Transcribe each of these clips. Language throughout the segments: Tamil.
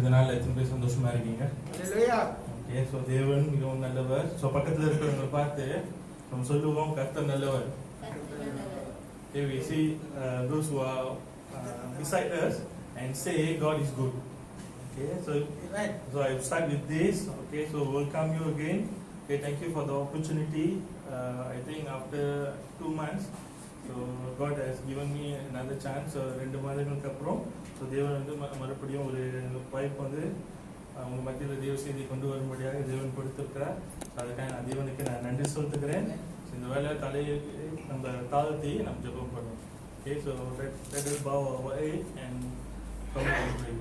இதனால எத்தனை பேர் சந்தோஷமா இருக்கீங்க? ஓகே, ஸோ தேவன் மிகவும் நல்லவர். ஸோ பக்கத்தில் இருக்கிறவங்களை பார்த்து நம்ம சொல்லுவோம் கர்த்தர் நல்லவர். Okay, we see those who are beside us and say God is good. Okay, so I will start with this. Okay, so welcome you again. Okay, thank you for the opportunity. I think after 2 months, so God has given me another chance. So 2 மாதங்களுக்கு அப்புறம் ஸோ தேவன் வந்து மறுபடியும் ஒரு வாய்ப்பு வந்து அவங்க மத்தியில் தேவ செய்தி கொண்டு வரும்படியாக தேவன் கொடுத்திருக்கிறார். அதுக்காக நான் தேவனுக்கு நான் நன்றி சொல்லுகிறேன். இந்த வேலை தலையை நம்ம தாழ்த்தி நம்ம ஜெபம் பண்ணுவோம். Okay, so let us bow our head and come to pray.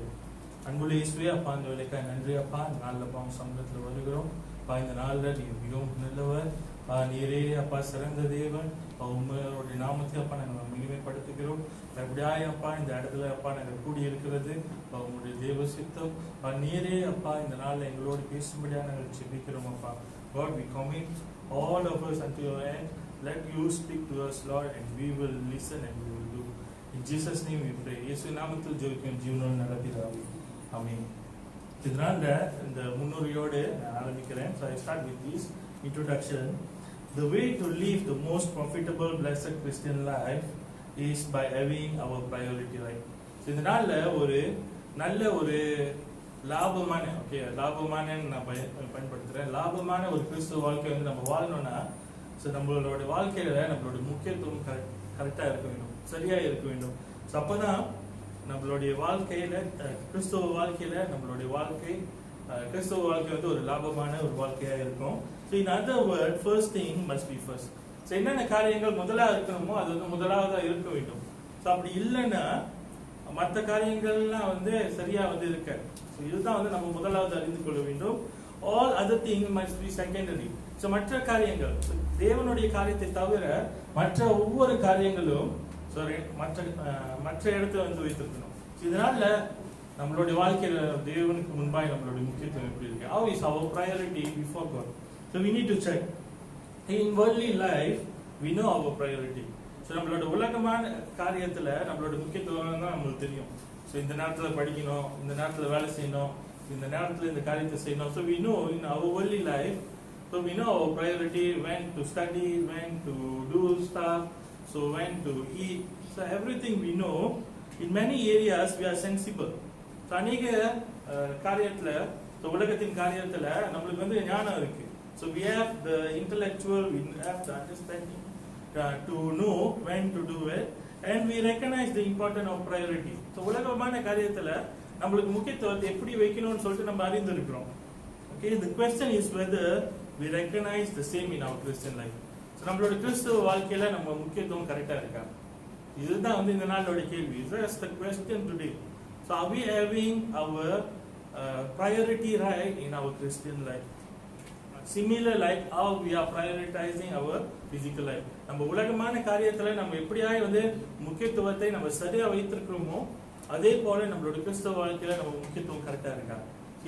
அன்புள்ள இயேசுவே, அப்பா இந்த வேலைக்காக நன்றி அப்பா. இந்த நாளில் அப்பா உங்க சமூகத்தில் வருகிறோம். அப்பா இந்த நாளில் நீங்கள் மிகவும் நல்லவர். நீரே அப்பா சிறந்த தேவன். உங்களுடைய நாமத்தை அப்பா நாங்கள் மகிமைப்படுத்துகிறோம். எப்படியாய் அப்பா இந்த இடத்துல அப்பா நாங்கள் கூடி இருக்கிறது உங்களுடைய தேவ சித்தம். நீரே அப்பா இந்த நாளில் எங்களோடு பேசும்படியாக நாங்கள் ஜெபிக்கிறோம் அப்பா. God, we commit all of us unto your hand. Let you speak to us, Lord, and we will listen and we will do. In Jesus' name we pray. இயேசு நாமத்தில் ஜெபிக்கிறோம் ஜீவனோடு நல்ல பிதாவே. ஆமென். இதனால இந்த முன்னுரையோடு நான் ஆரம்பிக்கிறேன். So I start with this introduction. The way to live the most profitable, blessed Christian life is by having our priority right. So இதனால ஒரு நல்ல ஒரு லாபமான நான் பயன்படுத்துறேன். லாபமான ஒரு கிறிஸ்துவ வாழ்க்கை வந்து நம்ம வாழணும்னா ஸோ நம்மளோட வாழ்க்கையில நம்மளோட முக்கியத்துவம் கரெக்டாக இருக்க வேண்டும், சரியா இருக்க வேண்டும். ஸோ அப்போதான் நம்மளுடைய வாழ்க்கையில கிறிஸ்துவ வாழ்க்கையில நம்மளுடைய வாழ்க்கை கிறிஸ்துவ வாழ்க்கை வந்து ஒரு லாபமான ஒரு வாழ்க்கையா இருக்கும். So in other word, first thing must be first. So என்னென்ன காரியங்கள் முதலாக இருக்கணுமோ அது வந்து முதலாவதாக இருக்க வேண்டும். ஸோ அப்படி இல்லைன்னா மற்ற காரியங்கள்லாம் வந்து சரியா வந்து இருக்க. ஸோ இதுதான் வந்து நம்ம முதலாவது அறிந்து கொள்ள வேண்டும். All other thing must be secondary. So மற்ற காரியங்கள் தேவனுடைய காரியத்தை தவிர மற்ற ஒவ்வொரு காரியங்களும் மற்ற இடத்துல வந்து வைத்திருக்கணும். இதனால நம்மளுடைய வாழ்க்கையில தேவனுக்கு முன்பாய் நம்மளுடைய முக்கியத்துவம் எப்படி இருக்கு? How is our priority before God? So we need to check. In worldly life, we know our priority. So நம்மளோட உலகமான காரியத்துல நம்மளோட முக்கியத்துவம் தான் நம்மளுக்கு தெரியும். ஸோ இந்த நேரத்துல படிக்கணும், இந்த நேரத்துல வேலை செய்யணும், இந்த நேரத்துல இந்த காரியத்தை செய்யணும். So we know in our worldly life, so we know our priority, when to study, when to do stuff, so when to eat. So everything we know. In many areas we are sensible. So அநேக காரியத்துல உலகத்தின் காரியத்துல நம்மளுக்கு வந்து ஞானம் இருக்கு. So we have the intellectual, we have the understanding to know when to do it, and we recognize the importance of priority. So உலகமான காரியத்துல நம்மளுக்கு முக்கியத்துவத்தை எப்படி வைக்கணும்னு சொல்லிட்டு நம்ம அறிந்திருக்கிறோம். Okay, the question is whether we recognize the same in our Christian life. So நம்மளோட கிறிஸ்தவ வாழ்க்கையில நம்ம முக்கியத்துவம் கரெக்டா இருக்கா? இதுதான் வந்து இந்த நாளோட கேள்வி. That's the question today. So are we having our priority right in our Christian life? Similar like how we are prioritizing our physical life. நம்ம உலகமான காரியத்துல நம்ம எப்படியாய் வந்து முக்கியத்துவத்தை நம்ம சரியா வைத்திருக்கிறோமோ அதே போல நம்மளோட கிறிஸ்தவ வாழ்க்கையில நம்ம முக்கியத்துவம் கரெக்டா இருக்கா?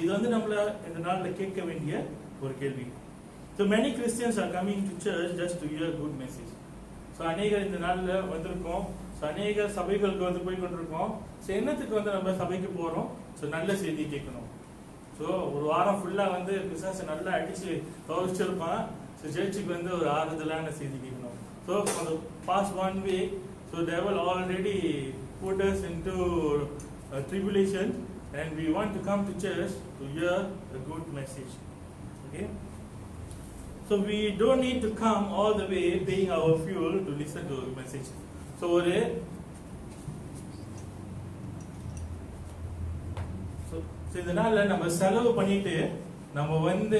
இது வந்து நம்மள இந்த நாள்ல கேட்க வேண்டிய ஒரு கேள்வி. So many Christians are coming to church just to hear good message. So அநேகர் இந்த நாள்ல வந்திருக்கோம். ஸோ அநேக சபைகளுக்கு வந்து போய் கொண்டிருக்கோம். ஸோ என்னத்துக்கு வந்து நம்ம சபைக்கு போறோம்? ஸோ நல்ல செய்தி கேட்கணும். ஸோ ஒரு வாரம் ஃபுல்லா வந்து பிசாசு நல்லா அடிச்சு துவைச்சிருப்பான். ஸோ சர்ச்சுக்கு வந்து ஒரு ஆறுதலான செய்தி கேட்கணும். So for the past 1 week, so devil already put us into tribulation, and we want to come to church to hear a good message. Okay, so we don't need to come all the way paying our fuel to listen to a message. So இதனால நம்ம செலவு பண்ணிட்டு நம்ம வந்து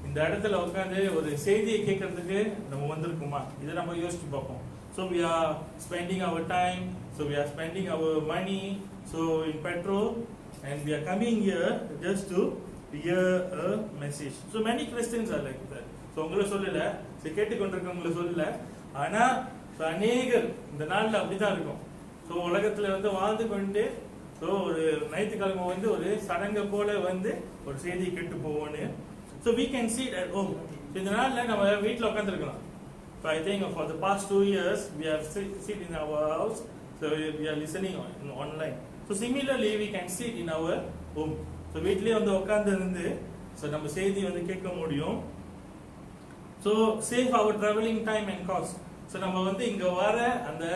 இந்த இடத்துல உட்காந்து ஒரு செய்தியை கேட்கறதுக்கு நம்ம வந்திருக்குமா? இதை நம்ம யோசிச்சு பார்ப்போம். So we are spending our time, so we are spending our money, so in petrol, and we are coming here just to hear a message. So many Christians are like that. So உங்களை சொல்லல, கேட்டுக்கொண்டிருக்கவங்களை சொல்லல, ஆனா அநேகர் இந்த நாள்ல அப்படிதான் இருக்கும். ஸோ உலகத்துல வந்து வாழ்ந்து கொண்டு ஸோ ஒரு ஞாயிற்றுக்கிழமை வந்து ஒரு சடங்கை போல வந்து ஒரு செய்தி கேட்டு போவோன்னு. So we can see at home. இந்த நாள்ல நம்ம வீட்டில் உட்காந்துருக்கலாம். So I think for the past 2 years we have sit in our house, so we are listening online. So similarly we can sit in our home. So வீட்லேயே வந்து உட்காந்து இருந்து ஸோ நம்ம செய்தி வந்து கேட்க முடியும். So save our travelling time and cost. So நம்ம வந்து இங்கே வர அந்த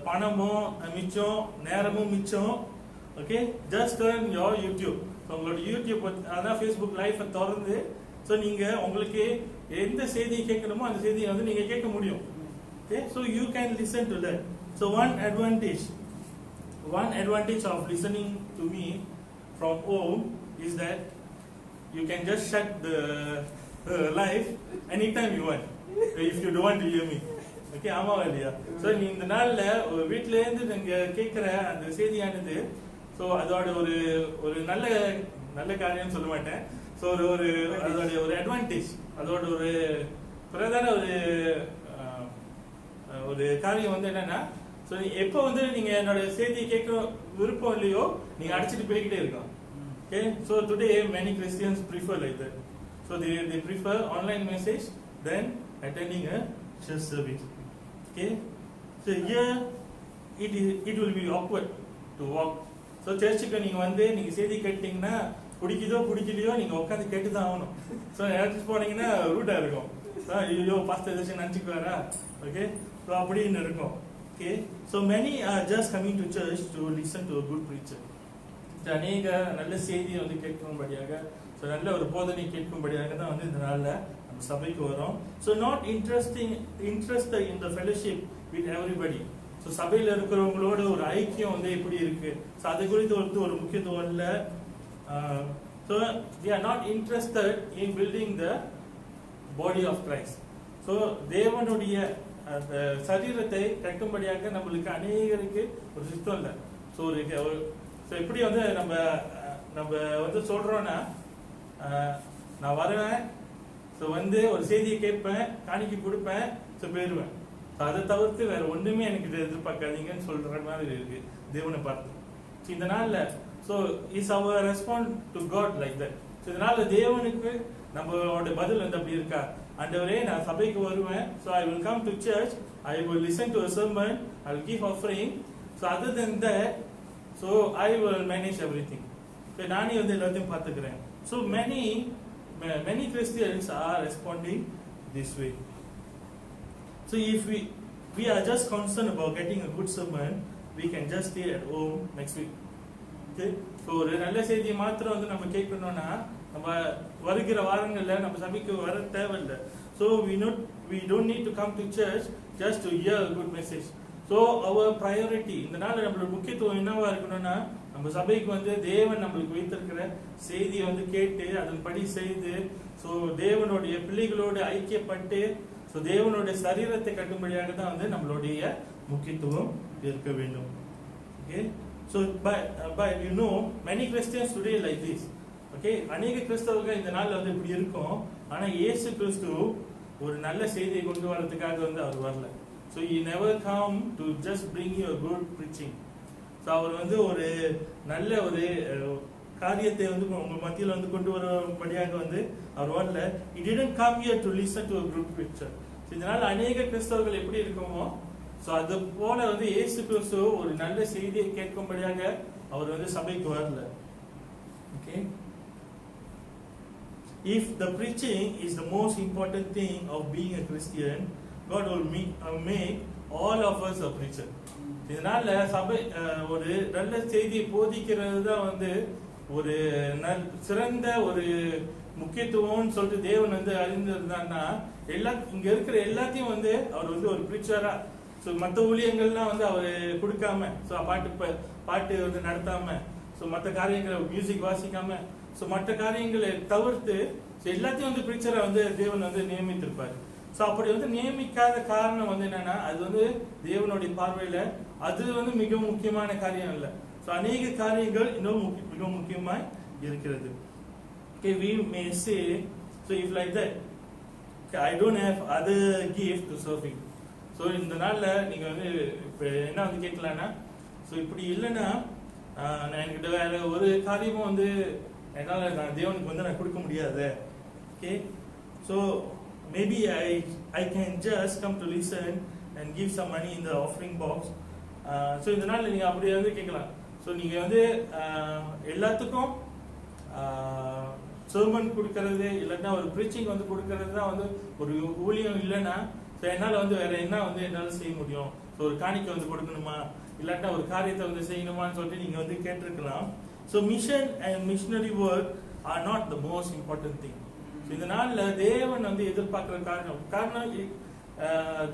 பணமும் மிச்சம், நேரமும் மிச்சம். Okay, just turn your YouTube. So உங்களோட யூடியூப் அதான் ஃபேஸ்புக் லைஃபை திறந்து ஸோ நீங்கள் உங்களுக்கு எந்த செய்தியை கேட்கணுமோ அந்த செய்தியை வந்து நீங்கள் கேட்க முடியும். Okay, so you can listen to that. So one advantage of listening to me from home is that you can just shut the live anytime you want if you don't want to hear me. Okay, ஆமாவா இல்லையா? ஸோ நீ இந்த நாள்ல வீட்டில இருந்து நீங்க கேட்கிற அந்த செய்தியானது ஸோ அதோட ஒரு நல்ல நல்ல காரியம் சொல்ல மாட்டேன். ஸோ ஒரு அதோட ஒரு அட்வான்டேஜ், அதோட ஒரு பிரதான ஒரு காரியம் வந்து என்னன்னா, ஸோ எப்போ வந்து நீங்க என்னோட செய்தியை கேட்க விருப்பம் இல்லையோ நீங்க அடிச்சுட்டு போய்கிட்டே இருக்கலாம். Okay, so today many Christians prefer like that. So they prefer online message than attending a church service. Okay, so here it will be awkward to walk. So சர்ச்சுக்கு நீங்க வந்து நீங்க செய்தி கேட்டீங்கன்னா பிடிக்குதோ பிடிக்கலையோ நீங்க உட்காந்து கேட்டுதான் ஆகணும். ஸோ எடுத்துட்டு போனீங்கன்னா ரூட்டா இருக்கும். ஐயோ பாஸ்டர் ஏதாச்சும் நினைச்சுக்குவாரா? ஓகே, ஸோ அப்படின்னு இருக்கும். Okay, so many are just coming to search to listen to a good preacher. அநேக நல்ல செய்தியை வந்து கேட்கும்படியாக, ஸோ நல்ல ஒரு போதனை கேட்கும்படியாக தான் வந்து இந்த நாளில் நம்ம சபைக்கு வரோம். So not interest in the fellowship with everybody. So சபையில் இருக்கிறவங்களோட ஒரு ஐக்கியம் வந்து எப்படி இருக்கு, ஸோ அது குறித்து வந்து ஒரு முக்கியத்துவம் இல்லை. So we are not interested in building the body of Christ. So தேவனுடைய அந்த சரீரத்தை கட்டும்படியாக நம்மளுக்கு அநேகருக்கு ஒரு சித்தம் இல்லை. ஸோ ஸோ எப்படி வந்து நம்ம வந்து சொல்றோம்னா, நான் வருவேன், ஸோ வந்து ஒரு செய்தியை கேட்பேன், காணிக்கை கொடுப்பேன், ஸோ போயிடுவேன். ஸோ அதை தவிர்த்து வேற ஒண்ணுமே எனக்கு எதிர்பார்க்காதீங்கன்னு சொல்ற மாதிரி இருக்கு தேவனை பார்த்து. ஸோ இந்த நாள்ல so is our respond to God like that. So இதனால தேவனுக்கு நம்மளோட பதில் வந்து அப்படி இருக்கா? ஆண்டவரே, நான் சபைக்கு வருவேன், so I will come to church, I will listen to a sermon, I will give offering. So other than that, so I will manage everything. So நானே வந்து எல்லாத்தையும் பார்த்துக்கிறேன். So many Christians are responding this way. So if we are just concerned about getting a good sermon, we can just stay at home next week. Okay, so ஒரு நல்ல செய்தியை மாத்திரம் வந்து நம்ம கேட்கணும்னா நம்ம வருகிற வாரங்கள்ல நம்ம சபைக்கு வர தேவையில்லை. So we don't need to come to church just to hear a good message. So our priority இந்த நாள் நம்மளோட முக்கியத்துவம் என்னவா இருக்கணும்னா, நம்ம சபைக்கு வந்து தேவன் நம்மளுக்கு வைத்திருக்கிற செய்தியை வந்து கேட்டு அதன்படி செய்து, ஸோ தேவனுடைய பிள்ளைகளோடு ஐக்கியப்பட்டு, ஸோ தேவனுடைய சரீரத்தை கட்டும்படியாக தான் வந்து நம்மளுடைய முக்கியத்துவம் இருக்க வேண்டும். Okay, so but you know many Christians today like this. Okay, அநேக கிறிஸ்தவர்கள் இந்த நாள்ல வந்து இப்படி இருக்கும். ஆனா இயேசு கிறிஸ்து ஒரு நல்ல செய்தியை கொண்டு வரதுக்காக வந்து அவர் வரல. So he never come to just bring you a good preaching. So அவர் வந்து ஒரு நல்ல ஒரு காரியத்தை வந்து உங்க மத்தியில் வந்து கொண்டு வரும்படியாக வந்து அவர் வரல. He didn't come here to listen to a good preacher. So இதனால அநேக கிறிஸ்தவர்கள் எப்படி இருக்குமோ, ஸோ அது போல வந்து இயேசு கிறிஸ்து ஒரு நல்ல செய்தியை கேட்கும்படியாக அவர் வந்து சபைக்கு வரல. Okay, if the preaching is the most important thing of being a Christian, God will make all of us a preacher. இதனால சபை ஒரு நல்ல செய்தியை போதிக்கிறது தான் வந்து ஒரு சிறந்த ஒரு முக்கியத்துவம்னு சொல்லிட்டு தேவன் வந்து அறிந்திருந்தான்னா, இங்க இருக்கிற எல்லாத்தையும் வந்து அவர் வந்து ஒரு பிரீச்சரா, ஸோ மற்ற ஊழியங்கள்லாம் வந்து அவர் கொடுக்காம, ஸோ பாட்டு வந்து நடத்தாம, ஸோ மற்ற காரியங்களை மியூசிக் வாசிக்காம, ஸோ மற்ற காரியங்களை தவிர்த்து எல்லாத்தையும் வந்து பிரீச்சரா வந்து தேவன் வந்து நியமித்திருப்பாரு. ஸோ அப்படி வந்து நியமிக்காத காரணம் வந்து என்னன்னா, அது வந்து தேவனுடைய பார்வையில அது வந்து மிகவும் முக்கியமான காரியம் இல்லை. ஸோ அநேக காரியங்கள் இன்னும் மிகவும் முக்கியமாய் இருக்கிறது. Okay, we may say, so if like that, okay, I don't have other gift to serving. So இந்த நாள்ல நீங்க வந்து இப்ப என்ன வந்து கேட்கலாம்னா, ஸோ இப்படி இல்லைன்னா நான் என்கிட்ட வேற ஒரு காரியமும் வந்து என்னால நான் தேவனுக்கு வந்து நான் கொடுக்க முடியாது. Okay, so maybe I can just come to listen and give some money in the offering box. So இந்த நாள் நீங்க அப்படி வந்து கேட்கலாம். ஸோ ஸோ நீங்கள் வந்து எல்லாத்துக்கும் சர்மன் கொடுக்கறது இல்லைன்னா ஒரு ப்ரீச்சிங் வந்து கொடுக்கறது தான் வந்து ஒரு ஊழியம் இல்லைன்னா ஸோ என்னால் வந்து வேற என்ன வந்து என்னால் செய்ய முடியும். ஸோ ஒரு காணிக்கை வந்து கொடுக்கணுமா இல்லாட்டா ஒரு காரியத்தை வந்து செய்யணுமான்னு சொல்லிட்டு நீங்கள் வந்து கேட்டிருக்கலாம். So mission and missionary work or not the most important thing. இந்த நாளில் தேவன் வந்து எதிர்பார்க்குற காரணம்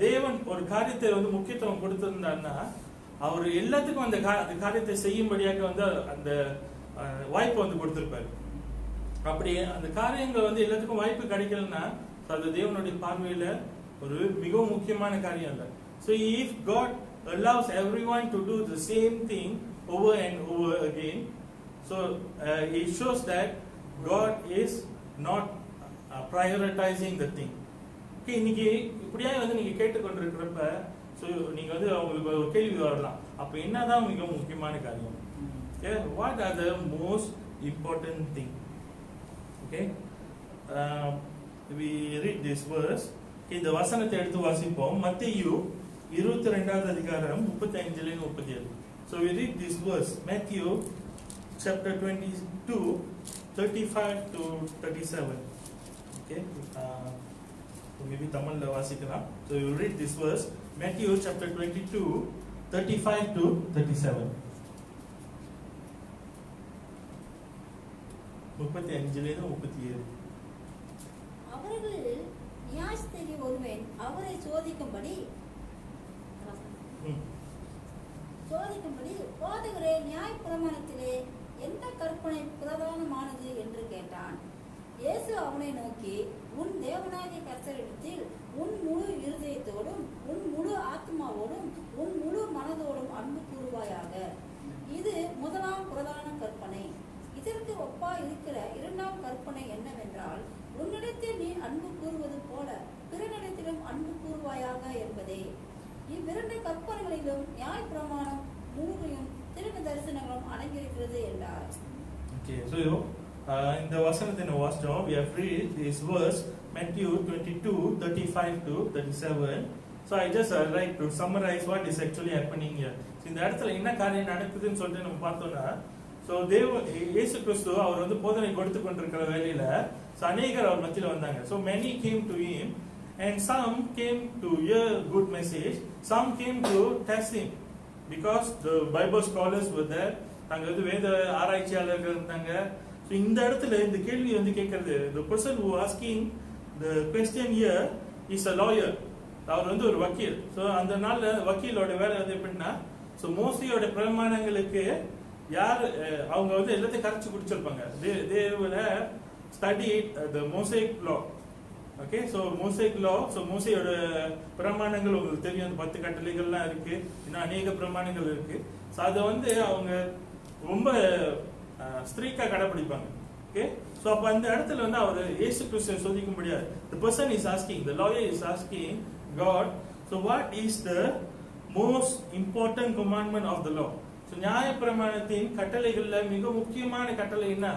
தேவன் ஒரு காரியத்தை வந்து முக்கியத்துவம் கொடுத்திருந்தாருன்னா அவர் எல்லாத்துக்கும் அந்த காரியத்தை செய்யும்படியாக வந்து அந்த வாய்ப்பை வந்து கொடுத்திருப்பாரு. அப்படி அந்த காரியங்கள் வந்து எல்லாத்துக்கும் வாய்ப்பு கிடைக்கலன்னா அது தேவனுடைய பார்வையில ஒரு மிகவும் முக்கியமான காரியம் இல்லை. So if God allows everyone to do the same thing over and over again, so it shows that God is not prioritizing the thing. Okay, இன்னைக்கு இப்படியே வந்து நீங்க கேட்டுக்கொண்டிருக்கிறப்ப ஸோ நீங்க வந்து அவங்களுக்கு ஒரு கேள்வி வரலாம், அப்ப என்னதான் மிகவும் முக்கியமான காரியம்? Okay, what are the most important thing? Okay, we read this verse. Okay, இந்த வசனத்தை எடுத்து வாசிப்போம். மத்தேயு 22வது அதிகாரம் 35 37. So we read this verse, Matthew chapter 22 35 to 37. Okay, so maybe தமிழ்ல வாசிக்கலாம். So you read this verse, Matthew chapter 22 35 to 37. 35 37. அவர்கள் நியாயஸ்திரி ஒருவன் அவரை சோதிக்கும்படி போதகரே, நியாயப்பிரமாணத்திலே எந்த கற்பனை பிரதானமானது என்று கேட்டான். இயேசு அவனை நோக்கி, உன் தேவனாகிய கர்த்தரிடத்தில் உன் முழு இருதயத்தோடும் உன் முழு ஆத்மாவோடும் உன் முழு மனதோடும் அன்பு கூறுவாயாக. இது முதலாம் பிரதான கற்பனை. இதற்கு ஒப்பா இருக்கிற இரண்டாம் கற்பனை என்னவென்றால், உன்னிடத்தில் நீ அன்பு கூறுவது போல பிறனிடத்திலும் அன்பு கூறுவாயாக என்பதே. இவ்விரண்டு கற்பனைகளிலும் நியாயப்பிரமாணம் முழுமையும் திரும்ப தரிசனங்களும் அடங்கியிருக்கிறது என்றார். Okay, so இந்த வசனத்தை நம்ம வாசிச்சோம். We have read this verse, Matthew 22 35 to 37. So I just like to summarize what is actually happening here. இந்த இடத்துல என்ன காரியம் நடக்குதுன்னு சொல்லிட்டு நம்ம பார்த்தோம்னா, ஸோ இயேசு கிறிஸ்து அவர் வந்து போதனை கொடுத்து கொண்டிருக்கிற வேலையில அநேகர் அவர் மத்தியில் வந்தாங்க. So many came to him and some came to hear good message, some came to test him because the Bible scholars were there. அங்க வந்து வேத ஆராய்ச்சியாளர்கள் இருந்தாங்க. ஸோ இந்த இடத்துல இந்த கேள்வி வந்து கேட்கறது, the person who asking the question here is a lawyer. அவர் வந்து ஒரு வக்கீல். ஸோ அந்த நாள்ல வக்கீலோட வேலை வந்து எப்படின்னா, ஸோ மோஸ்ட்லியோட பிரமாணங்களுக்கு யார் அவங்க வந்து எல்லாத்தையும் கரைச்சு குடிச்சிருப்பாங்க. they will have studied the Mosaic law. Okay, so Mosaic law, so மோசேயோட பிரமாணங்கள் உங்களுக்கு தெரியும், அந்த 10 கட்டளைகள்லாம் இருக்கு, இன்னும் அநேக பிரமாணங்கள் இருக்கு. ஸோ அதை வந்து அவங்க ரொம்ப ஸ்ட்ரிக்டா கடைபிடிப்பாங்க. ஓகே, ஸோ அப்போ அந்த இடத்துல வந்து அவர் இயேசு கிறிஸ்துவை சோதிக்க முடியாது. The person is asking, the lawyer is asking God, so what is the most important commandment of the law? So நியாயப்பிரமாணத்தின் கட்டளைகள்ல மிக முக்கியமான கட்டளை என்ன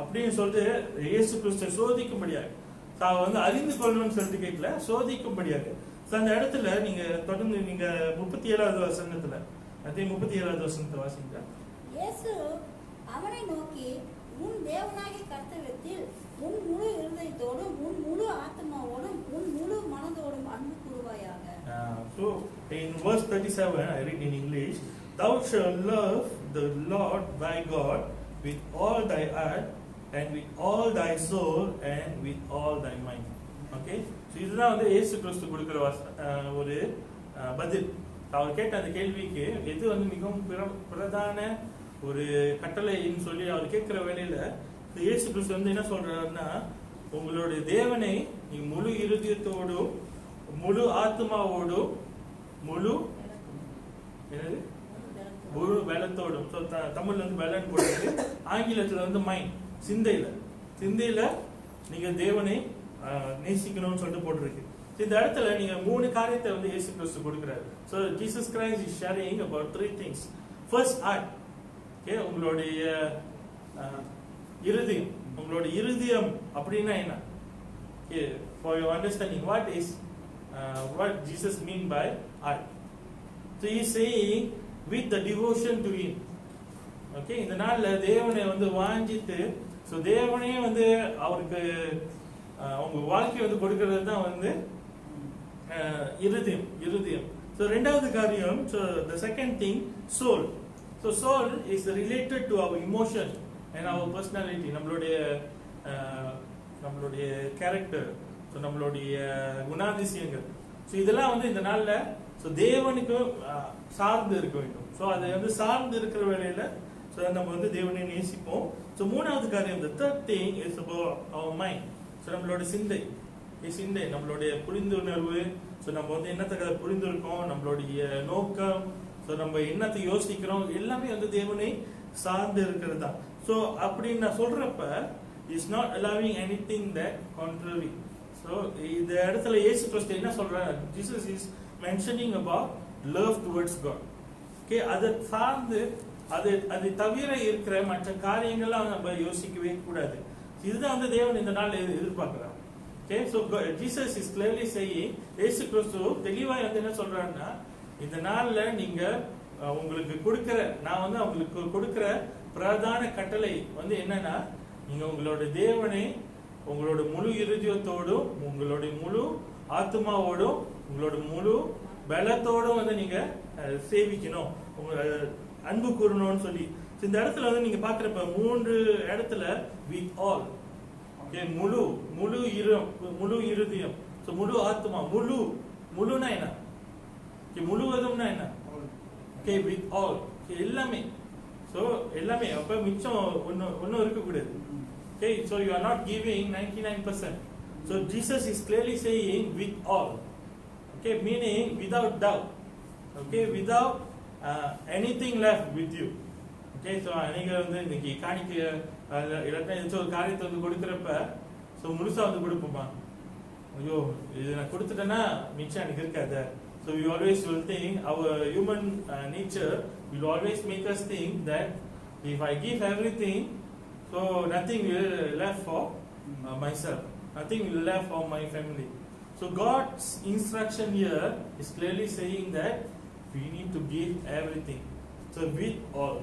அப்படின்னு சொல்லிட்டு இயேசு கிறிஸ்துவை சோதிக்கும்படியாக, வந்து அறிந்து கொள்ளணும்னு சொல்லிட்டு கேட்கல, சோதிக்கும்படியாக. ஸோ அந்த இடத்துல நீங்க தொடர்ந்து நீங்க 37வது வசனத்துல, அதே 37வது வசனத்தை வாசிங்க. இயேசு அவனை நோக்கி, உன் தேவனாகிய கர்த்தரிடத்தில் உன் முழு இருதயத்தோடும் உன் முழு ஆத்மாவோடும் உன் முழு மனதோடும் அன்பு கூறுவாயாக. So in verse 37, I read in English, thou shalt love the Lord thy God with all thy heart and with all thy soul and with all thy mind. Okay, so இதுதான் வந்து இயேசு கிறிஸ்து கொடுக்கிற ஒரு பதில். அவர் கேட்ட அந்த கேள்விக்கு எது வந்து மிகவும் பிரதான ஒரு கட்டளைன்னு சொல்லி அவர் கேட்கிற வேலையில இயேசு கிறிஸ்து வந்து என்ன சொல்றாருன்னா, உங்களுடைய தேவனை நீ முழு இருதயத்தோடும் முழு ஆத்மாவோடும் முழு முழு பலத்தோடும், தமிழ்ல வந்து பலன் போடுறது, ஆங்கிலத்துல வந்து மைண்ட், சிந்தையில நீங்க தேவனை நேசிக்கணும்னு சொல்லிட்டு போட்டிருக்கு. இந்த இடத்துல நீங்க 3 காரியத்தை வந்து இயேசு கிறிஸ்து கொடுக்கிறாரு. So Jesus Christ is sharing about 3 things. First, heart. Okay, உங்களுடைய இருதயம். உங்களுடைய இருதயம் அப்படின்னா என்ன? Okay, for your understanding, what Jesus mean by heart? So he is saying with the devotion to him. Okay, இந்த நாள்ல தேவனை வந்து வாஞ்சித்து ஸோ தேவனே வந்து அவருக்கு அவங்க வாழ்க்கை வந்து கொடுக்கறது தான் வந்து இருதயம். ஸோ ரெண்டாவது காரியம், so the second thing, soul. So soul is related to our emotion and our personality, நம்மளுடைய கேரக்டர், ஸோ நம்மளுடைய குணாதிசயங்கள். ஸோ இதெல்லாம் வந்து இந்த நாள்ல ஸோ தேவனுக்கு சார்ந்து இருக்க வேண்டும். ஸோ அதை வந்து சார்ந்து இருக்கிற வேலையில ஸோ நம்ம வந்து தேவனை நேசிப்போம். ஸோ மூணாவது காரியம், the third thing is about our mind. So நம்மளோட சிந்தை, நம்மளுடைய புரிந்துணர்வு. ஸோ நம்ம வந்து என்னத்தை புரிந்திருக்கோம், நம்மளுடைய நோக்கம், ஸோ நம்ம என்னத்தை யோசிக்கிறோம், எல்லாமே வந்து தேவனை சார்ந்து இருக்கிறது தான். ஸோ அப்படின்னு நான் சொல்றப்ப is not allowing anything that contrary. So இந்த இடத்துல இயேசு கிறிஸ்து என்ன சொல்றாரு, Jesus is mentioning about love towards God. Okay, அதை சார்ந்து அது தவிர இருக்கிற மற்ற காரியங்கள்லாம் நம்ம யோசிக்கவே கூடாது. இதுதான் வந்து தேவன் இந்த நாள் எதிர்பார்க்கிறார். Okay, so Jesus is clearly saying, இயேசு கிறிஸ்து தெளிவாக வந்து என்ன சொல்றாருன்னா, இந்த நாள்ல நீங்க உங்களுக்கு கொடுக்கிற, நான் வந்து உங்களுக்கு கொடுக்கிற பிரதான கட்டளை வந்து என்னன்னா, நீங்க உங்களோட தேவனை உங்களோட முழு இருதயத்தோடும், உங்களுடைய முழு ஆத்மாவோடும், உங்களோட முழு பலத்தோடும் வந்து நீங்க சேவிக்கணும், உங்க அன்பு கூறணும்னு சொல்லி. இந்த இடத்துல வந்து நீங்க பாக்குறப்ப 3 இடத்துல with all, ஓகே, முழு இருதயம், சோ முழு ஆத்மா, முழுனா என்ன, ஓகே, முழுவதும்னா என்ன, ஓகே, with all, எல்லாமே. சோ எல்லாமே, அப்ப மிச்சம் ஒன்னும் இருக்க கூடாது. Okay, so you are not giving 99%. So Jesus is clearly saying with all. Okay, meaning without doubt. Okay, without anything left with you. Okay, so நீங்க வந்து இன்னைக்கு காணிக்க இல்லைன்னா ஏதாச்சும் ஒரு காரியத்தை வந்து கொடுக்குறப்ப ஸோ முழுசா வந்து கொடுப்போமா, ஐயோ இது நான் கொடுத்துட்டேன்னா மிச்சம் எனக்கு இருக்காது. So we always will think, our human nature will always make us think that if I give everything, so nothing will left for myself, nothing will left for my family. So God's instruction here is clearly saying that we need to give everything, so with all.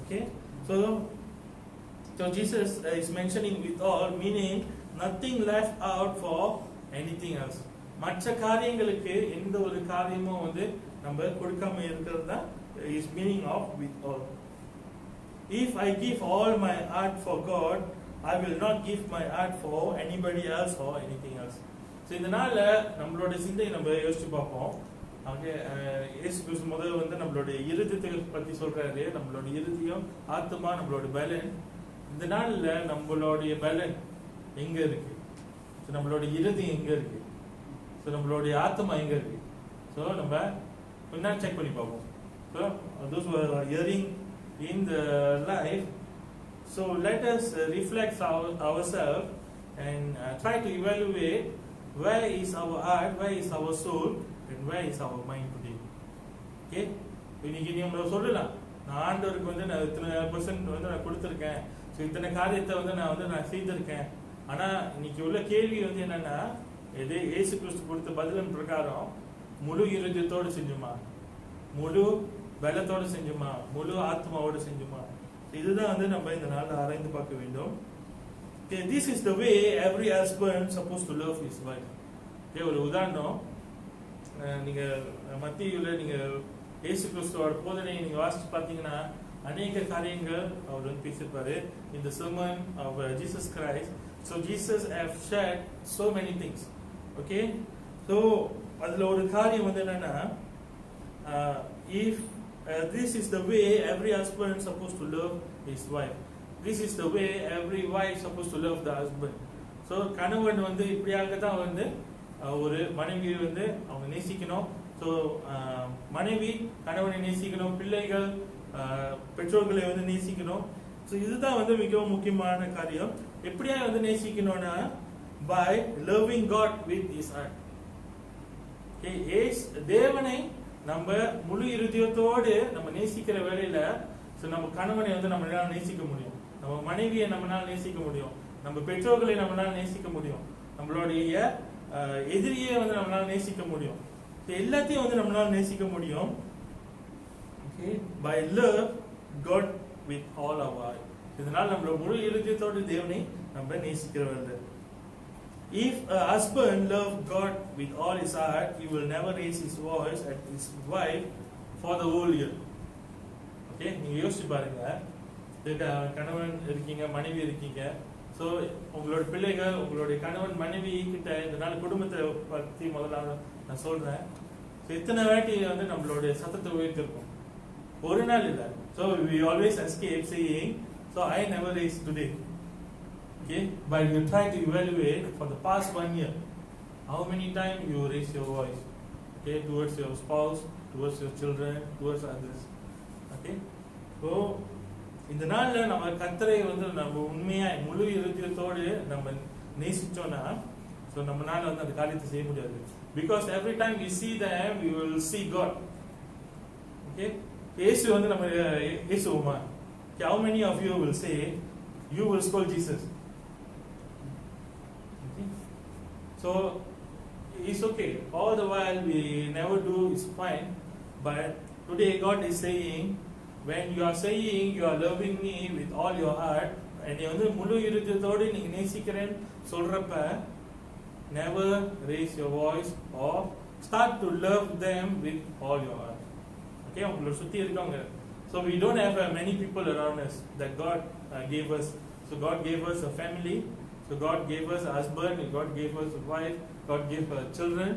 Okay, so Jesus is mentioning with all, meaning nothing left out for anything else. மற்ற காரியங்களுக்கு எந்த ஒரு காரியமும் வந்து நம்ம கொடுக்காம இருக்கிறது தான் is meaning of with all. If I give all my heart for God, I will not give my heart for anybody else or anything else. So இந்த நாள்ல நம்மளோட சிந்தை நம்ம யோசிச்சு பார்ப்போம். அங்கே இயேசு கிறிஸ்து முதல்ல வந்து நம்மளுடைய இருதயத்தை பத்தி சொல்றாரு. நம்மளோட இருதயம், ஆத்மா, நம்மளோட பலன். இந்த நாள்ல நம்மளுடைய பலன் எங்க இருக்கு, நம்மளோட இருதயம் எங்க இருக்கு, நம்மளுடைய ஆத்மா எங்க இருக்கு. ஸோ நம்ம கொஞ்ச செக் பண்ணி பார்ப்போம். So those who are hearing in the life, so let us reflect ourselves and try to evaluate where is our heart, where is our soul, and where is our mind today. Okay, இன்னைக்கு நீங்க சொல்லலாம், நான் ஆண்டவருக்கு வந்து நான் இத்தனை % வந்து நான் கொடுத்துருக்கேன், ஸோ இத்தனை காரியத்தை வந்து நான் செய்திருக்கேன். ஆனா இன்னைக்கு உள்ள கேள்வி வந்து என்னன்னா, எது இயேசு கிறிஸ்து கொடுத்த பதிலின் பிரகாரம் முழு இருதயத்தோடு செஞ்சுமா, முழு பலத்தோடு செஞ்சுமா, முழு ஆத்மாவோடு செஞ்சுமா. இதுதான் வந்து நம்ம இந்த நாள்ல ஆராய்ந்து பார்க்க வேண்டும். Okay, this is the way every husband supposed to love his wife. Okay, ஒரு உதாரணம், நீங்க மத்தியில நீங்க இயேசு கிறிஸ்துவோட போதனையை நீங்க வாசிச்சு பார்த்தீங்கன்னா அநேக காரியங்கள் அவர் வந்து பேசியிருப்பாரு. in the sermon of Jesus Christ. So Jesus have shared so many things. Okay, so அதுல ஒரு காரியம் வந்து என்னன்னா, if this is the way every husband supposed to love his wife, this is the way every wife supposed to love the husband. So கணவன் வந்து இப்படியாக தான் வந்து ஒரு மனைவியை வந்து அவங்க நேசிக்கணும். ஸோ மனைவி கணவனை நேசிக்கணும், பிள்ளைகள் பெற்றோர்களை வந்து நேசிக்கணும். ஸோ இதுதான் வந்து மிகவும் முக்கியமான காரியம். எப்படியா வந்து நேசிக்கணும்னா, by loving God with his heart. தேவனை நம்ம முழு இருதயத்தோடு நம்ம நேசிக்கிற வேளையில நம்ம கணவனை வந்து நம்மளால நேசிக்க முடியும், நம்ம மனைவியை நம்மளால நேசிக்க முடியும், நம்ம பெற்றோர்களை நம்மளால நேசிக்க முடியும், நம்மளுடைய எதிரியை வந்து நம்மளால நேசிக்க முடியும், எல்லாத்தையும் வந்து நம்மளால நேசிக்க முடியும். By love God with all our heart. இதனால் நம்மளோட முழு இருதயத்தோடு தேவனை நம்ம நேசிக்கிறவர்கள். If a husband loves God with all his heart, he will never raise his voice at his wife for the whole year. Okay, நீங்க யோசிச்சு பாருங்க. கணவன் இருக்கீங்க, மனைவி இருக்கீங்க. ஸோ உங்களோட பிள்ளைகள், உங்களுடைய கணவன் மனைவி கிட்ட இதனால குடும்பத்தை பற்றி முதல்ல நான் சொல்றேன். ஸோ இத்தனை வாட்டி வந்து நம்மளுடைய சத்தத்தை உயர்த்திருக்கோம், ஒரு நாள் இல்லை. So we always escape saying, so I never raised today. Okay, but you try to evaluate for the past 1 year, how many times you raise your voice, okay, towards your spouse, towards your children, towards others. Okay, so இந்த நாள்ல நம்ம கர்த்தரை வந்து நம்ம உண்மையா முழு இருதயத்தோடு நம்ம நேசிச்சோம்னா, ஸோ நம்மளால வந்து அந்த காரியத்தை செய்ய முடியாது. Because every time we see them, we will see God. Okay, இயேசு வந்து நம்ம இயேசுமா. Okay, how many of you will say you will scold Jesus? Okay, so it's okay. All the while we never do is fine, but today God is saying, when you are saying you are loving me with all your heart, என்னை வந்து முழு இருதயத்தோடு நீங்க நேசிக்கிறேன்னு சொல்றப்ப, never raise your voice or start to love them with all your heart. Okay, உங்களை சுத்தி இருக்கவங்க. So we don't have many people around us that God gave us. So God gave us a family. So God gave us a husband. God gave us a wife. God gave us children.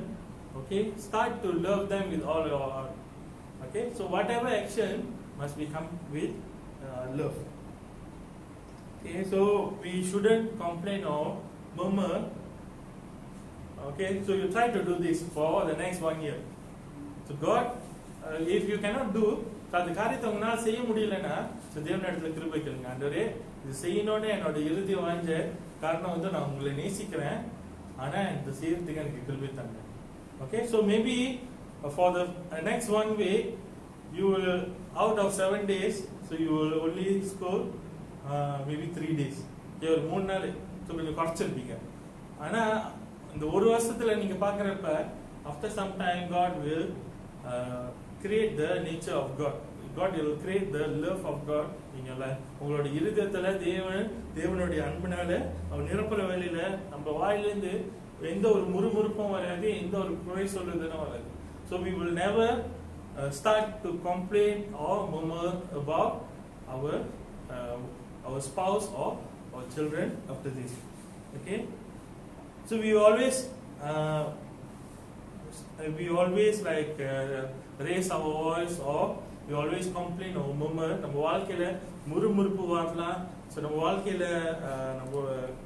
Okay, start to love them with all your heart. Okay, so whatever action must become with love. Okay, so we shouldn't complain or murmur. Okay, so you try to do this for the next 1 year. So God, if you cannot do, அந்த காரியத்தை உங்களால செய்ய முடியலன்னா, தேவனிடத்துல கிருபை கேளுங்க. ஆண்டவரே, இது செய்யணும்னு என்னோட இருதயம் வாஞ்ச காரணம் வந்து நான் உங்களை நேசிக்கிறேன், ஆனா இந்த செய்யறதுக்கு எனக்கு கிருபை தாங்க. Okay, so maybe for the next 1 week, you will, out of 7 days, so you will only score maybe 3 days. ஒரு 3 நாள் கொஞ்சம் குறைச்சிருப்பீங்க. ஆனா இந்த ஒரு வருஷத்துல நீங்க பாக்குறப்ப, after some time God will create the nature of God. God will create the love of God in your life. உங்களோட இருதயத்துல தேவனுடைய அன்பினால அவர் நிரப்புற வேலையில நம்ம வாயிலிருந்து எந்த ஒரு முறுமுறுப்பும் வராது, எந்த ஒரு குறை சொல்றதுன்னு வராது. So we will never start to complain or murmur about our spouse or our children after this. Okay, so we always like raise our voice or we always complain or murmur. நம்ம வாழ்க்கையில முறுமுறுப்பு வரலாம், ஸோ நம்ம வாழ்க்கையில நம்ம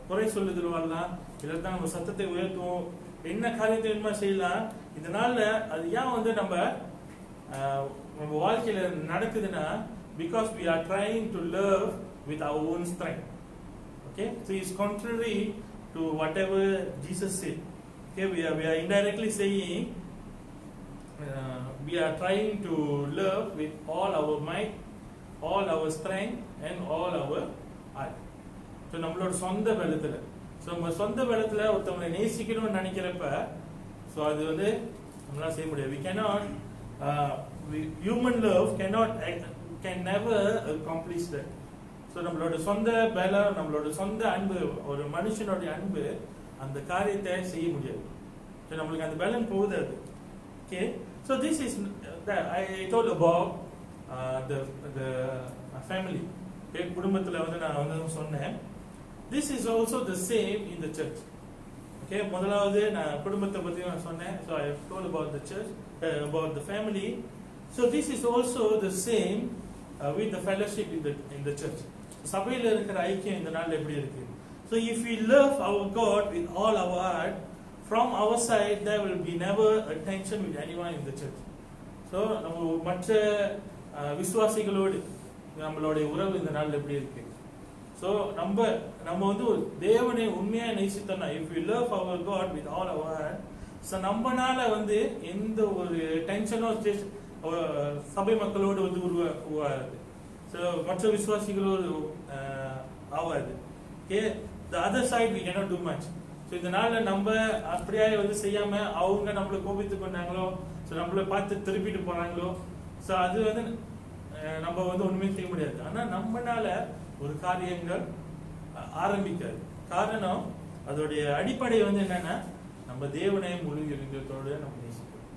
குறை சொல்லுதல் வரலாம், இல்லைன்னா நம்ம சத்தத்தை உயர்த்துவோம், என்ன காரியத்தை வேணுமா செய்யலாம். இதனால அது ஏன் வந்து நம்ம வாழ்க்கையில நடக்குதுன்னா, because we are trying to love with our own strength. Okay, so it's contrary to whatever Jesus said. Okay, we are indirectly saying we are trying to love with all our might, all our strength and all our heart. So நம்மளோட சொந்த பலத்துல, so நம்ம சொந்த பலத்துல ஒருத்தவங்களை நேசிக்கணும்னு நினைக்கிறப்ப, so அது வந்து நம்மளால செய்ய முடியாது. We cannot human love can never accomplish that. So நம்மளோட சொந்த பலம், நம்மளோட சொந்த அன்பு, ஒரு மனுஷனோட அன்பு அந்த காரியத்தை செய்ய முடியாது. So நம்மளுக்கு அந்த பலம் போகுது அது. Okay, so this is I told about the family. Okay, குடும்பத்துல வந்து நான் வந்து சொன்னேன். This is also the same in the church. Okay, முதலாவது நான் குடும்பத்தை பத்தி நான் சொன்னேன். So I have told about the church, about the family. So this is also the same with the fellowship in the church. சபையில இருக்கிற ஐக்கியம் இந்த நாள்ல எப்படி இருக்கு? So if we love our God with all our heart, from our side there will be never a tension with anyone in the church. So நம்ம மற்ற விசுவாசிகளோடு நம்மளுடைய உறவு இந்த நாள்ல எப்படி இருக்கு? So நம்ம வந்து தேவனை உண்மையா நேசித்தோம்னா, if we love our God with all our heart, so நம்மனால வந்து எந்த ஒரு டென்ஷனோ சபை மக்களோடு வந்து உருவாது. So மற்ற விசுவாசிகளோடு ஆகாது. Okay, the other side we cannot do much. So இதனால நம்ம அப்படியே வந்து செய்யாம அவங்க நம்மளை கோபித்து கொண்டாங்களோ, ஸோ நம்மளை பார்த்து திருப்பிட்டு போனாங்களோ, ஸோ அது வந்து நம்ம வந்து ஒண்ணுமே செய்ய முடியாது. ஆனா நம்மனால ஒரு காரியங்கள் ஆரம்பிக்காது. காரணம் அதோடைய அடிப்படை வந்து என்னன்னா நம்ம தேவனை முழு இருதயத்தோட நம்ம நேசிக்கிறோம்.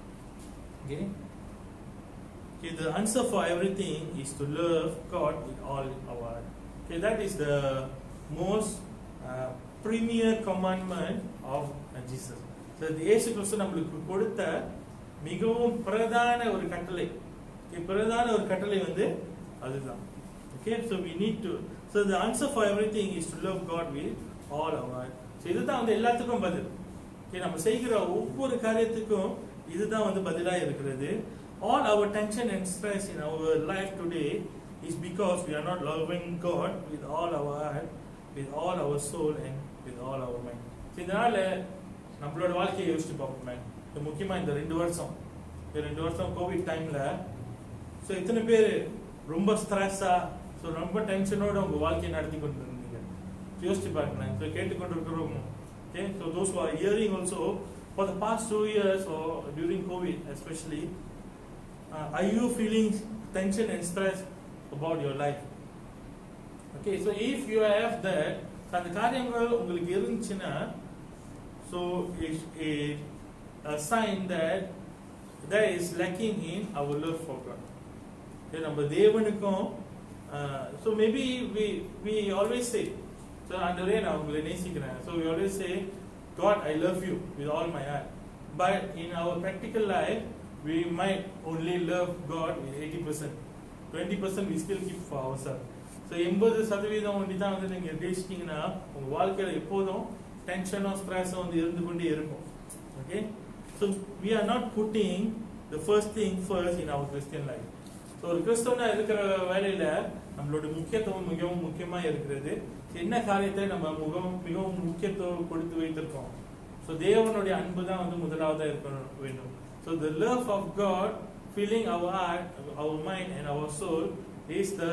Okay? Okay, the answer for everything is to love God with all our heart. Okay, that is the most premier commandment of Jesus. So இயேசு கிறிஸ்து நம்மளுக்கு கொடுத்த மிகவும் பிரதான ஒரு கட்டளை. பிரதான ஒரு கட்டளை வந்து அதுதான். Okay, so we need to, so the answer for everything is to love God with all our heart. So இதுதான் வந்து எல்லாத்துக்கும் பதில். Okay, நம்ம செய்கிற ஒவ்வொரு காரியத்துக்கும் இதுதான் வந்து பதிலா இருக்கிறது. All our tension and stress in our life today is because we are not loving God with all our heart, with all our soul and with all our mind. So இதனால நம்மளோட வாழ்க்கையை யோசிச்சு பார்ப்போமே. முக்கியமா இந்த 2 வருஷம் கோவிட் டைம்ல ஸோ இத்தனை பேர் ரொம்ப ஸ்ட்ரெஸ்ஸா ஸோ ரொம்ப டென்ஷனோட உங்க வாழ்க்கையை நடத்தி கொண்டு இருந்தீங்க. யோசிச்சு பாருங்களேன். ஸோ கேட்டுக்கொண்டு இருக்கிறவங்க. Okay, so those who are hearing also for the past 2 years or during COVID especially, are you feeling tension and stress about your life? Okay, so if you have that, அந்த காரியங்கள் உங்களுக்கு இருந்துச்சுன்னா so it's a sign that there is lacking in our love for God. Okay, நம்ம தேவனுக்கும் so maybe we always say, so ஆண்டவரே நான் உங்களை நேசிக்கிறேன். So we always say, God, I love you with all my heart. But in our practical life, we might only love God with 80%. 20% we still keep for ourselves. So 80% ஒண்டி தான் வந்து நீங்க பேசிட்டீங்கன்னா உங்க வாழ்க்கையில எப்போதும் டென்ஷனோ ஸ்ட்ரெஸோ வந்து இருந்து கொண்டே இருக்கும். Okay, so we are not putting the first thing first in our Christian life. So ஒரு கிறிஸ்தவனா இருக்கிற வேலையில நம்மளோட முக்கியத்துவம் மிகவும் முக்கியமா இருக்கிறது. என்ன காரியத்தை நம்ம மிகவும் முக்கியத்துவம் கொடுத்து வைத்திருக்கோம். ஸோ தேவனுடைய அன்பு தான் வந்து முதலாவதா இருக்க வேண்டும். So the love of God filling our heart, our mind and our soul is the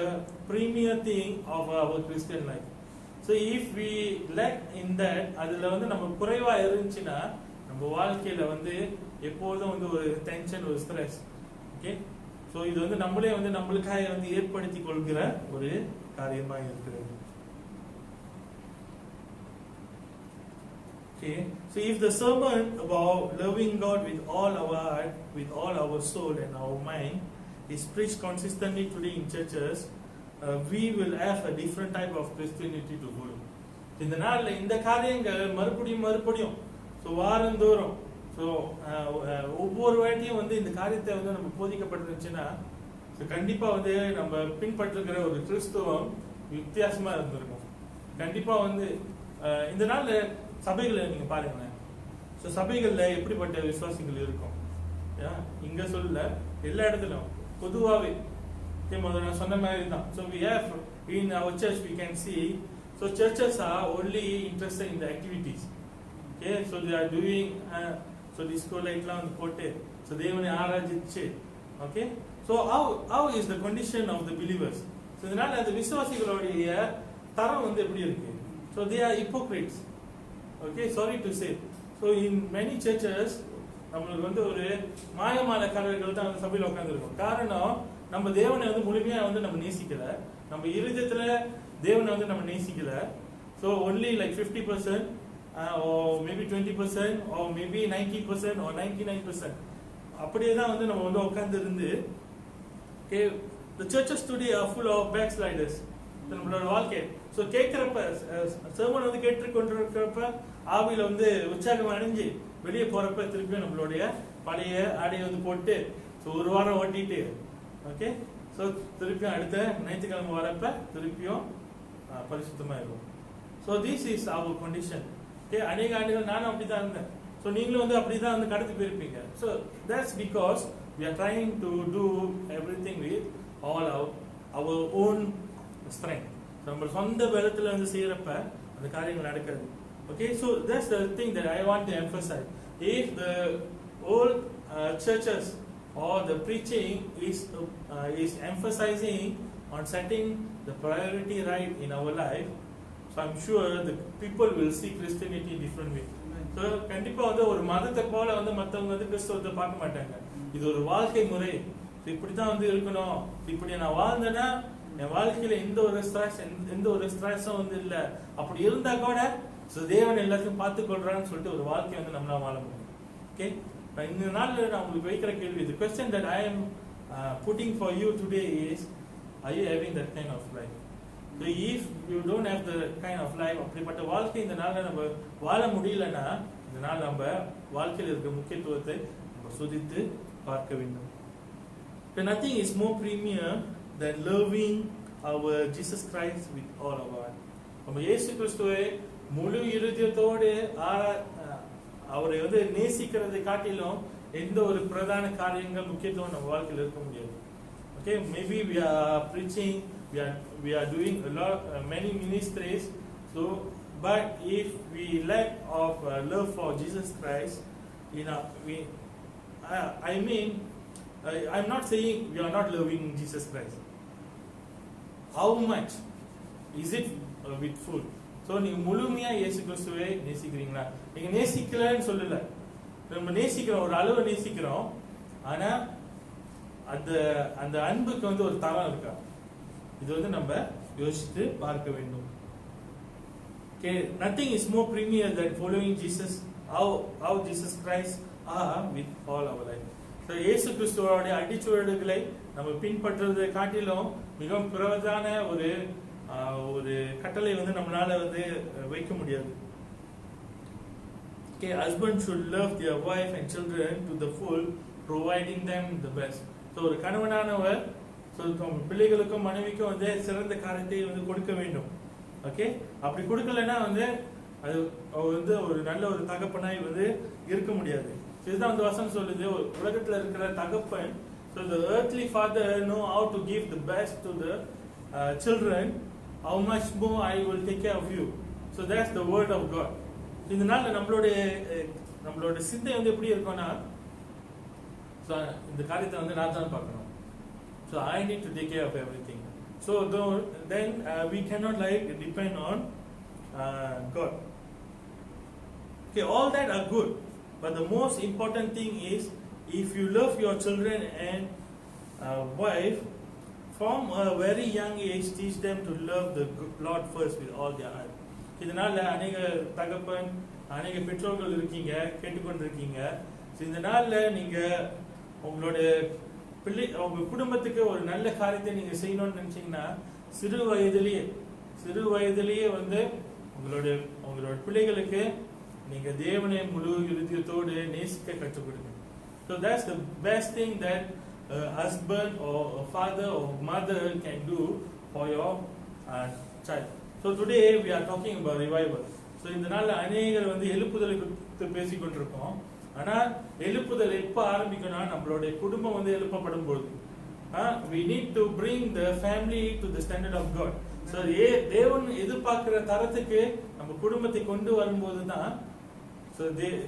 premier thing of our Christian life. So if we lack in that, அதுல வந்து நம்ம குறைவா இருந்துச்சுன்னா நம்ம வாழ்க்கையில வந்து எப்போதும் வந்து ஒரு டென்ஷன், ஒரு ஸ்ட்ரெஸ். ஓகே, ஸோ இது வந்து நம்மளே வந்து நம்மளுக்காக வந்து ஏற்படுத்தி கொள்கிற ஒரு காரியமா இருக்கிறது. Okay, so if the sermon about loving God with all our heart, with all our soul and our mind is preached consistently today in churches, we will have a different type of Christianity to follow. இந்த நாள்ல இந்த காரியங்கள் மறுபடியும் ஸோ வாரந்தோறும் ஸோ ஒவ்வொரு வாட்டியும் வந்து இந்த காரியத்தை வந்து நம்ம போதிக்கப்பட்டிருந்துச்சுன்னா ஸோ கண்டிப்பா வந்து நம்ம பின்பற்றுகிற ஒரு கிறிஸ்துவம் வித்தியாசமா இருந்திருக்கும். கண்டிப்பா வந்து இந்த நாள்ல சபைகளை நீங்க பாருங்களேன். ஸோ சபைகள்ல எப்படிப்பட்ட விசுவாசிகள் இருக்கும் இங்க சொல்லல, எல்லா இடத்துலயும் பொதுவாகவே நான் சொன்ன மாதிரி தான். So we have in our church we can see, so churches are only interested in the activities. Okay, so they are doing so disco lightலாம் வந்து போட்டு so தேவனை ஆராதிச்சு. Okay, so how is the condition of the believers? So இதனால அந்த விசுவாசிகளுடைய தரம் வந்து எப்படி இருக்கு? So they are hypocrites. Okay, sorry to say. So in many churches நம்மளுக்கு வந்து ஒரு மாயமான கலர்கள் தான் அந்த சபையில் உட்காந்துருக்கும். காரணம் நம்ம தேவனை வந்து முழுமையா வந்து நம்ம நேசிக்கல, நம்ம இருதயத்துல தேவனை வந்து நம்ம நேசிக்கல. So only like 50% or maybe 20% or maybe 90% or 99% அப்படியே தான் வந்து நம்ம வந்து உட்கார்ந்து இருந்து. Okay, the churches today are full of backsliders. நம்மளோட வாழ்க்கை ஸோ கேட்கிறப்ப sermon வந்து கேட்டுக்கொண்டிருக்கிறப்ப ஆவியில வந்து உற்சாகம் அடைஞ்சு வெளியே போறப்ப திருப்பியும் நம்மளுடைய பழைய ஆடையை வந்து போட்டு ஸோ ஒரு வாரம் ஓட்டிட்டு ஓகே ஸோ திருப்பியும் அடுத்த ஞாயிற்றுக்கிழமை வரப்ப திருப்பியும் பரிசுத்தமா இருக்கும். So this is our condition. Okay, அநேக ஆண்டுகள் நானும் அப்படிதான் இருந்தேன். ஸோ நீங்களும் வந்து அப்படிதான் வந்து கடத்தி போயிருப்பீங்க. So that's because we are trying to do everything with all our own strength. நம்ம சொந்த பலத்துல வந்து செய்யறப்ப அந்த காரியங்கள் நடக்கிறது. Okay, so that's the thing that I want to emphasize. If the old churches or the preaching is emphasizing on setting the priority right in our life, so I'm sure the people will see Christianity different way. So கண்டிப்பா வந்து ஒரு மதத்தை போல வந்து மத்தவங்க வந்து கிறிஸ்தவத்தை பார்க்க மாட்டாங்க. இது ஒரு வாழ்க்கை முறை. இப்படிதான் வந்து இருக்கணும், இப்படி நான் வாழ்ந்தேன்னா என் வாழ்க்கையில எந்த ஒரு ஸ்ட்ரெஸ்ஸும் வந்து இல்லை, அப்படி இருந்தா கூட தேவன் எல்லாத்தையும் பார்த்து கொள்றான்னு சொல்லிட்டு ஒரு வாழ்க்கையை வந்து நம்மளால வாழ முடியும். ஓகே, இந்த நாள்ல நான் உங்களுக்கு வைக்கிற கேள்வி, the question that I am putting for you today is, are you having that kind of life? So if you don't have the kind of life, அப்படிப்பட்ட வாழ்க்கை இந்த நாள்ல நம்ம வாழ முடியலன்னா இந்த நாள் நம்ம வாழ்க்கையில் இருக்கிற முக்கியத்துவத்தை நம்ம சுதித்து பார்க்க வேண்டும். Nothing is more premier than loving our Jesus Christ with all our heart. நம்ம இயேசு கிறிஸ்துவை முழு இருதயத்தோடு அவரை வந்து நேசிக்கிறதை காட்டிலும் எந்த ஒரு பிரதான காரியங்கள் முக்கியத்துவம் நம்ம வாழ்க்கையில் இருக்க முடியாது. Okay, maybe we are preaching, we are doing a lot many ministries, so but if we lack of love for Jesus Christ, I'm not saying we are not loving Jesus Christ. How much is it with full? So நீங்க முழுமையா இயேசு கிறிஸ்துவை நேசிக்கிறீங்களா? நீங்க நேசிக்கலன்னு சொல்லல, நம்ம நேசிக்கிறோம், ஒரு அளவு நேசிக்கிறோம், ஆனா அந்த அன்புக்கு வந்து ஒரு தரம் இருக்கா? இது வந்து நம்ம யோசித்து பார்க்க வேண்டும். Okay, nothing is more premier than following Jesus, how Jesus Christ are with all our life. So இயேசு கிறிஸ்துவோட அடிச்சுவடுகளை நம்ம பின்பற்றுவதை காட்டிலும் மிகவும் பிரதான ஒரு கட்டளை வந்து நம்மளால வந்து வைக்க முடியாது. Okay, husband should love their wife and children to the full, providing them the best. So ஒரு கணவனானவர் பிள்ளைகளுக்கும் மனைவிக்கும் வந்து சிறந்த காரியத்தை வந்து கொடுக்க வேண்டும். ஓகே, அப்படி கொடுக்கலன்னா வந்து அது வந்து ஒரு நல்ல ஒரு தகப்பனாய் வந்து இருக்க முடியாது. இதுதான் வந்து வசனம் சொல்லுது, உலகத்துல இருக்கிற தகப்பன், so the earthly father know how to give the best to the children, how much more I will take care of you. So that's the word of God. இதனால நம்மளோட சிந்தை வந்து எப்படி இருக்கும்னா, இந்த காரியத்தை வந்து நான் தான் பார்க்கணும், so I need to take care of everything. So then we cannot depend on God. Okay, all that are good, but the most important thing is, if you love your children and wife from a very young age, teach them to love the Lord first with all their heart. இதனால அநேக தகப்பன், அநேக பெற்றோர்கள் இருக்கீங்க, கேட்டுக்கொண்டிருக்கீங்க. இந்த நாள்ல நீங்க உங்களோட உங்க குடும்பத்துக்கு ஒரு நல்ல காரியத்தை நீங்க செய்யணும்னு நினைச்சீங்கன்னா சிறு வயதிலேயே வந்து உங்களோட பிள்ளைகளுக்கு நீங்க தேவனை முழு இருதயத்தோடு நேசிக்க கற்றுக் கொடுங்க. So that's the best thing that a husband or a father or mother can do for your child. So today we are talking about revival. So இந்த நாள்ல அநேகர் வந்து எழுப்புதலை குறித்து பேசிக்கொண்டிருக்கோம். ஆனா எழுப்புதல் எப்ப ஆரம்பிக்கணும்? நம்மளுடைய குடும்பம் வந்து எழுப்பப்படும் பொழுது. We need to bring the family to the standard of God. So தேவன் எதிர்பார்க்கிற தரத்துக்கு நம்ம குடும்பத்தை கொண்டு வரும்போது தான்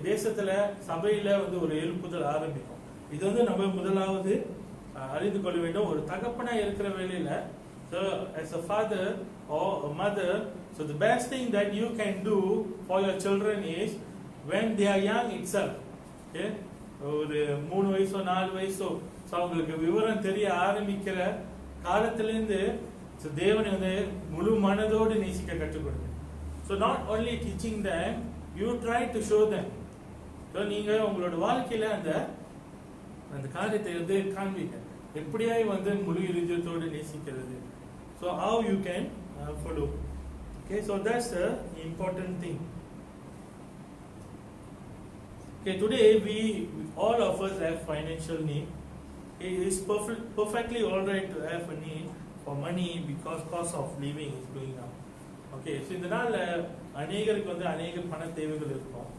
தேசத்துல சபையில வந்து ஒரு எழுப்புதல் ஆரம்பிக்கும். இது வந்து நம்ம முதலாவது அறிந்து கொள்ள வேண்டும். ஒரு தகப்பனா இருக்கிற வேளையில, so as a father or a mother, so the best thing that you can do for your children is when they are young itself. Okay, ஒரு 3 வயசோ 4 வயசோ அவங்களுக்கு விவரம் தெரிய ஆரம்பிக்கிற காலத்திலிருந்து தேவனை வந்து முழு மனதோடு நேசிக்க கற்றுக் கொடுங்க. So not only teaching them, you try to show them. So நீங்க உங்களோட வாழ்க்கையில அந்த காரியத்தை வந்து காண்பிங்க, எப்படியாய் வந்து முழு இருதயத்தோடு நேசிக்கிறது. So how you can follow. Okay, so that's the important thing. Okay, today all of us have financial need. It is perfectly all right to have a need for money because cost of living is going up. Okay, so இந்த நாள்ல அநேகருக்கு வந்து அநேக பண தேவைகள் இருக்கும்.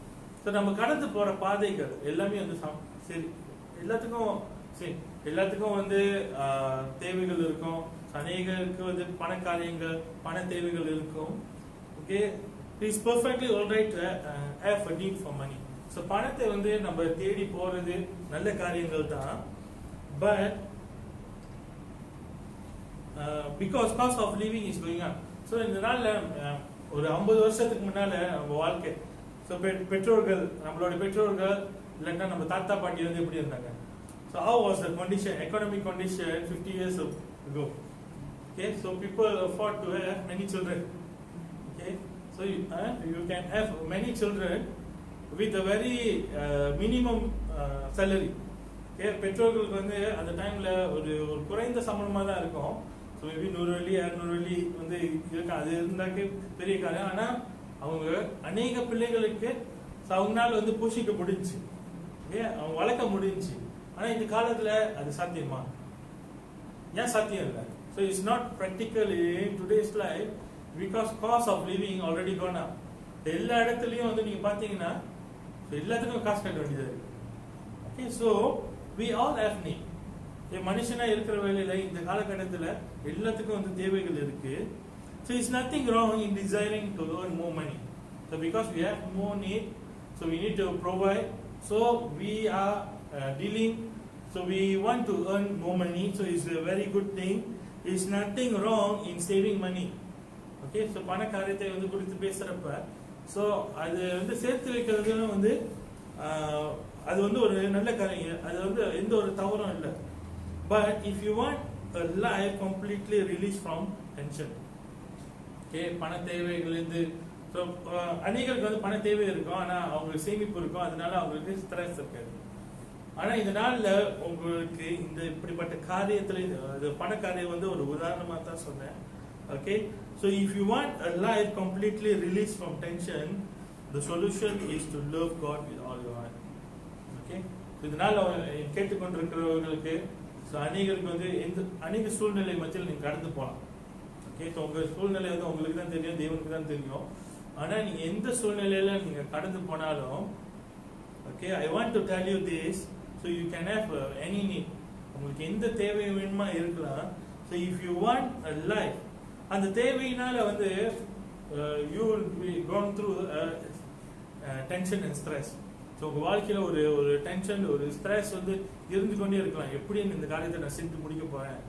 ஸோ நம்ம கடந்து போற பாதைகள் எல்லாமே வந்து சரி, எல்லாத்துக்கும் வந்து தேவைகள் இருக்கும். அநேகருக்கு வந்து பண காரியங்கள், பண தேவைகள் இருக்கும். Okay, it is perfectly all right to have a need for money. So பணத்தை வந்து நம்ம தேடி போறது நல்ல காரியங்கள் தான். But because cost of living is going up. So இந்த நாள்ல ஒரு 50 வருஷத்துக்கு முன்னால நம்ம வாழ்க்கை, ஸோ நம்மளோட பெற்றோர்கள் இல்லைன்னா நம்ம தாத்தா பாட்டி வந்து எப்படி இருந்தாங்க? So how was the condition, economic condition 50 years ago? Okay, so people afford to have many children. Okay, so you can have many children with a very minimum salary. Okay, பெற்றோர்களுக்கு வந்து அந்த டைம்ல ஒரு குறைந்த சம்பளமா தான் இருக்கும். ஸோ மேபி 100 வெள்ளி 200 வெள்ளி வந்து இருக்கு, அது இருந்தாக்கே பெரிய காரியம். ஆனா அவங்க அநேக பிள்ளைகளுக்கு அவங்களால வந்து போஷிக்க முடிஞ்சு, அவங்க வளர்க்க முடிஞ்சு. ஆனா இந்த காலத்துல அது சாத்தியமா? ஏன் சாத்தியம் இல்லை? So it's not practical in today's life because cost of living already gone up. எல்லா இடத்துலயும் வந்து நீங்க பாத்தீங்கன்னா எல்லாத்துக்கும் காசு கட்ட வேண்டியது இருக்கு. Okay, so we all have need. மனுஷனா இருக்கிற வேலையில இந்த காலகட்டத்தில் எல்லாத்துக்கும் வந்து தேவைகள் இருக்கு. So it's nothing wrong in desiring to earn more money. So because we have more need, so we need to provide. So we are dealing. So we want to earn more money. So it's a very good thing. It's nothing wrong in saving money. Okay, so பண காரியத்தை வந்து குறித்து பேசுறப்ப, so அது வந்து சேர்த்து வைக்கிறது வந்து அது வந்து ஒரு நல்ல காரியம், அது வந்து எந்த ஒரு தவறும் இல்லை. But if you want a life completely released from tension, okay, பண தேவைகள் இருந்து, ஸோ அநேகருக்கு வந்து பண தேவை இருக்கும், ஆனால் அவங்களுக்கு சேமிப்பு இருக்கும், அதனால அவங்களுக்கு ஸ்ட்ரெஸ் இருக்காது. ஆனால் இந்த நாளில் உங்களுக்கு இந்த இப்படிப்பட்ட காரியத்தில் பண காரியம் வந்து ஒரு உதாரணமாக தான் சொன்னேன். Okay, so if you want a life completely released from tension, the solution is to love God with all your heart. Okay, இதனால கேட்டுக்கொண்டிருக்கிறவர்களுக்கு அநேகருக்கு வந்து அநேக சூழ்நிலை மத்தியில் நீங்க கடந்து போகலாம். ஓகே, ஸோ உங்க சூழ்நிலை வந்து உங்களுக்கு தான் தெரியும், தேவனுக்கு தான் தெரியும். ஆனா நீங்க எந்த சூழ்நிலையில நீங்க கடந்து போனாலும், okay, I want to tell you this, so you can have any need. உங்களுக்கு எந்த தேவை வேணுமா இருக்கலாம். So if you want a life, அந்த தேவையினால வந்து you will be going through tension and stress. So உங்கள் வாழ்க்கையில் ஒரு டென்ஷன், ஒரு ஸ்ட்ரெஸ் வந்து இருந்து கொண்டே இருக்கலாம். எப்படின்னு இந்த காரியத்தை நான் செஞ்சு முடிக்க போகிறேன்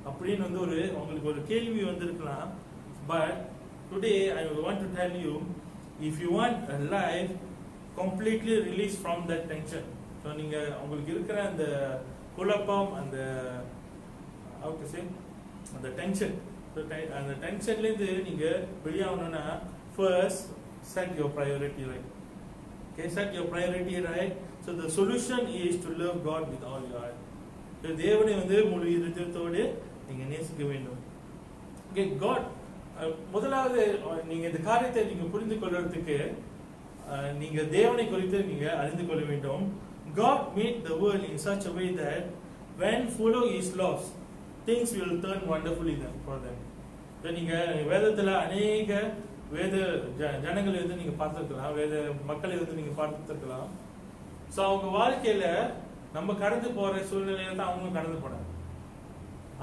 அப்படின்னு வந்து உங்களுக்கு ஒரு கேள்வி வந்திருக்கலாம். But today I want to tell you, if you want a life completely release from that tension. So நீங்கள் உங்களுக்கு இருக்கிற அந்த குழப்பம், அந்த அந்த டென்ஷன், அந்த டென்ஷன்லேருந்து நீங்கள் வெளியாகணும்னா first set your priority right. Okay, set your priority right. So the solution is to love God with all your heart. So தேவனை வந்து முழு இதயத்தோடு நீங்க நேசிக்க வேண்டும். Okay, God, முதலாவது நீங்க இந்த காரியத்தை நீங்க புரிந்து கொள்றதுக்கு நீங்க தேவனை குறித்து நீங்க அறிந்து கொள்ள வேண்டும். God made the world in such a way that when follow is lost, things will turn wonderfully for them. So நீங்க வேதத்துல அநேக வேத ஜனங்களை வந்து நீங்க பார்த்துருக்கலாம், வேத மக்களை வந்து நீங்க பார்த்துருக்கலாம். ஸோ அவங்க வாழ்க்கையில நம்ம கடந்து போற சூழ்நிலையில தான் அவங்களும் கடந்து போனாங்க.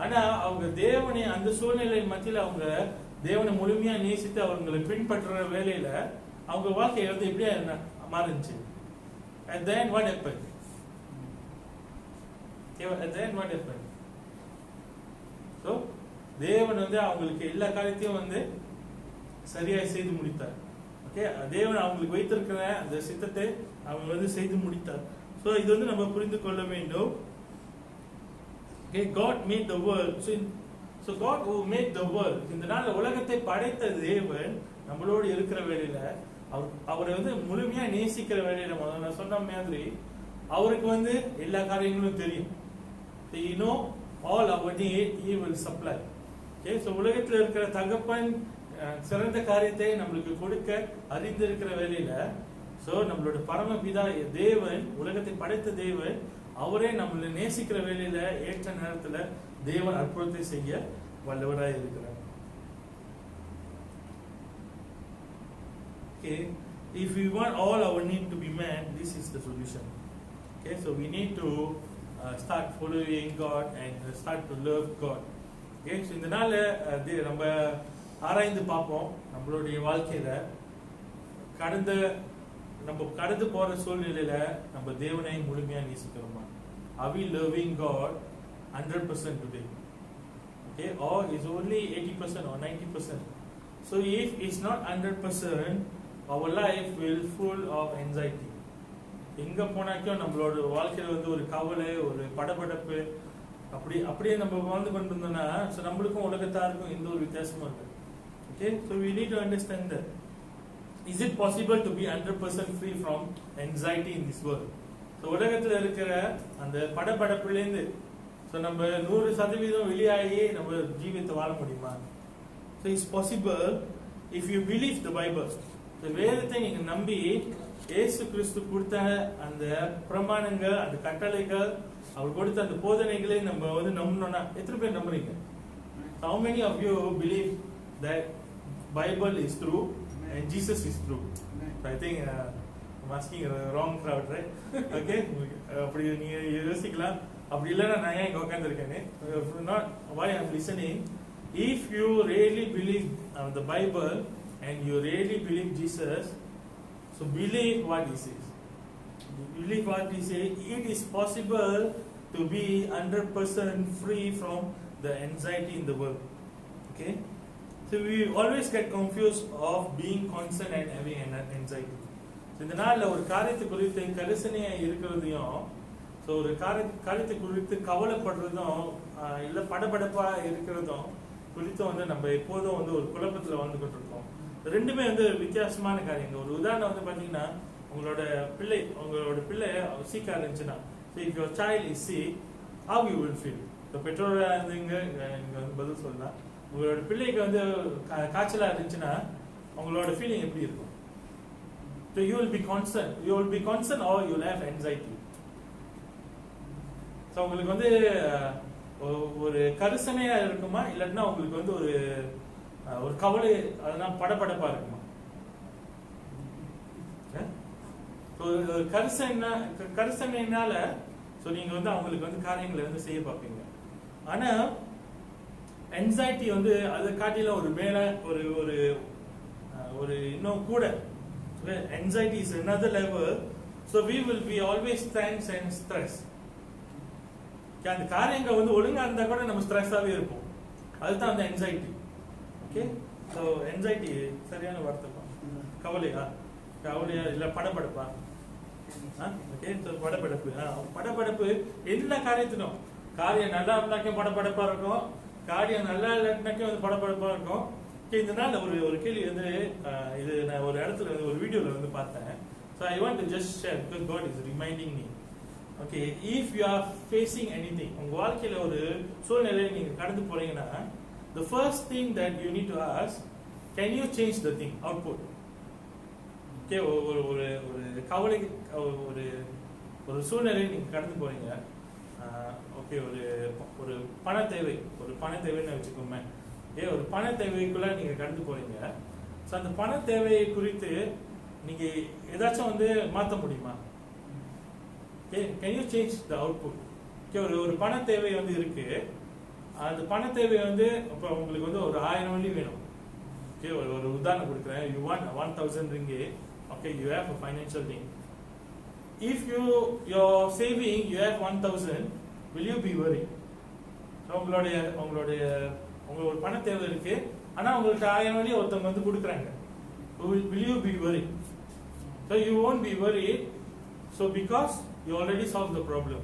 ஆனா அவங்க தேவனை அந்த சூழ்நிலை மத்தியில் அவங்க தேவனை முழுமையா நேசித்து அவங்களை பின்பற்றுற வேலையில அவங்க வாழ்க்கையை வந்து எப்படியா மாறிச்சு. And then what happened? So தேவன் வந்து அவங்களுக்கு எல்லா காரியத்தையும் வந்து சரியாய் செய்து முடித்தார். ஓகே, தேவன் அவங்களுக்கு வைத்திருக்கிற அந்த சித்தத்தை அவங்க வந்து செய்து முடித்தார். ஸோ இது வந்து நம்ம புரிந்து கொள்ள வேண்டும். Okay, God made the world. So God who made the world, இந்த நாள் உலகத்தை படைத்த தேவன் நம்மளோடு இருக்கிற வேலையில அவரை வந்து முழுமையா நேசிக்கிற வேலையில நான் சொன்ன மாதிரி அவருக்கு வந்து எல்லா காரியங்களும் தெரியும். You know all our need, he will supply. Okay, so உலகத்தில் இருக்கிற தகப்பன் சிறந்த காரியத்தை நம்மளுக்கு கொடுக்க அறிந்திருக்கிற வேலையில, சோ நம்மளோட பரமபிதா தேவன், உலகத்தை படைத்த தேவன், அவரே நம்மளை நேசிக்கிற வேலையில ஏற்ற நேரத்துல தேவன் அற்புதத்தை செய்ய வல்லவராய் இருக்கிறார். Okay, if we want all our need to be met, this is the solution. Okay, so we need to start following God and start to love God. Okay, so இந்த நாள்ல நம்ம ஆராய்ந்து பார்ப்போம் நம்மளுடைய வாழ்க்கையில நம்ம கடந்து போற சூழ்நிலையில நம்ம தேவனை முழுமையா நேசிக்கிறோமா? Are we loving God 100% today? Okay, or is only 80% or 90%? So if it's not 100%, our life will full of anxiety. எங்க போனாக்கும் நம்மளோட வாழ்க்கையில வந்து ஒரு கவலை, ஒரு படபடப்பு, அப்படியே நம்ம வாழ்ந்து கொண்டு இருந்தோம்னா நம்மளுக்கும் உலகத்தாருக்கும் எந்த ஒரு வித்தியாசமும் இருக்கு. Okay, so we need to understand that. Is it possible to be 100% free from anxiety in this world? So உலகத்துல இருக்கிற அந்த படபடப்புலேருந்து நம்ம 100% வெளியாகி நம்ம ஜீவித்தை வாழ முடியுமா? So it's possible if you believe the Bible. The வேதத்தை நீங்க நம்பி இயேசு கிறிஸ்து கொடுத்த அந்த பிரமாணங்கள், அந்த கட்டளைகள், அவர் கொடுத்த அந்த போதனைகளை நம்ம வந்து நம்பணும்னா எத்தனை பேர் நம்புறீங்க? How many of you believe that Bible is true and Jesus is true? So I think I'm asking a wrong crowd, right? Okay, அப்படி நீங்க யோசிக்கலாம். அப்படி இல்லைன்னா நான் ஏன் இங்க உட்காந்துருக்கேன்னு. Not why I'm listening. If you really believe the Bible and you really believe Jesus, so believe what he says. Believe what he says. It is possible to be 100% free from the anxiety in the world. Okay? So we always get confused of being concerned and having anxiety. So இந்த நாள்ல ஒரு காரியத்தை குறித்து கரிசனையா இருக்கிறதையும், ஸோ ஒரு காரியத்தை குறித்து கவலைப்படுறதும் இல்லை படபடப்பா இருக்கிறதும் குறித்தும் வந்து நம்ம எப்போதும் வந்து ஒரு குழப்பத்தில் வந்துகிட்டு இருக்கோம். ரெண்டுமே வந்து வித்தியாசமான காரியங்கள். ஒரு உதாரணம் வந்து பார்த்தீங்கன்னா, உங்களோட பிள்ளை சீக்கா இருந்துச்சுன்னா, so if your child is sick, how you will feel? இப்போ பெற்றோராக இருந்தீங்க இங்கே வந்து பதில் சொல்லலாம். உங்களோட பிள்ளைக்கு வந்து காய்ச்சலாக இருந்துச்சுன்னா உங்களோட ஃபீலிங் எப்படி இருக்கும்? So you will be concerned or you will have anxiety. So உங்களுக்கு வந்து ஒரு கரிசனையா இருக்குமா, இல்லாட்டினா உங்களுக்கு வந்து ஒரு கவலை, அதெல்லாம் படபடப்பா இருக்குமா? கரிசனைனால ஸோ நீங்க வந்து அவங்களுக்கு வந்து காரியங்களை வந்து செய்ய பார்ப்பீங்க. ஆனா anxiety வந்து அதை காட்டில ஒரு மேல ஒரு இன்னும் கூட. Anxiety is another level. So we will be always tense and stressed. அந்த காரியங்கள் வந்து ஒழுங்கா இருந்தா கூட நம்ம ஸ்ட்ரெஸ்ஸாவே இருப்போம். அதுதான் அந்த anxiety. ஓகே, ஸோ anxiety சரியான வார்த்தைப்பா. கவலையா இல்ல படபடப்பா? ஓகே, ஸோ படபடப்பு எல்லா காரியத்திலும். காரியம் நல்லா இருந்தாக்கும் படபடப்பா இருக்கும், காரியம் நல்லா இல்லாட்டினாக்கும் வந்து படபடப்பா இருக்கும். இந்த நாள் ஒரு கேள்வி வந்து இது நான் ஒரு இடத்துல ஒரு வீடியோல வந்து பார்த்தேன். So I want to just share because God is reminding me. Okay, if you are facing anything, உங்க வாழ்க்கையில ஒரு சூழ்நிலையை நீங்க கடந்து போறீங்கன்னா, the first thing that you need to ask, can you change the thing, output? Okay, ஒரு கவலை, ஒரு சூழ்நிலையை நீங்க கடந்து போறீங்க. ஓகே, ஒரு பண தேவைன்னு வச்சுக்கோமே. ஒரு பண தேவைக்குள்ள நீங்க கடந்து போறீங்க. ஸோ அந்த பண தேவையை குறித்து நீங்க ஏதாச்சும் வந்து மாற்ற முடியுமா? Can you change the output? ஒரு பண தேவை வந்து இருக்கு. அந்த பண தேவை வந்து இப்போ உங்களுக்கு வந்து ஒரு 1000 வெள்ளி வேணும். ஒரு உதாரணம் கொடுக்குறேன். You want 1000 ringgit. Okay, you have a financial need. If you're saving, you have 1000, will you be worried? உங்களுக்கு ஒரு பண தேவை இருக்கு, ஆனா உங்களுக்கு 1000 வெள்ளி ஒருத்தவங்க வந்து கொடுக்குறாங்க. Will you be worried? So you won't be worried. So because you already solved the problem.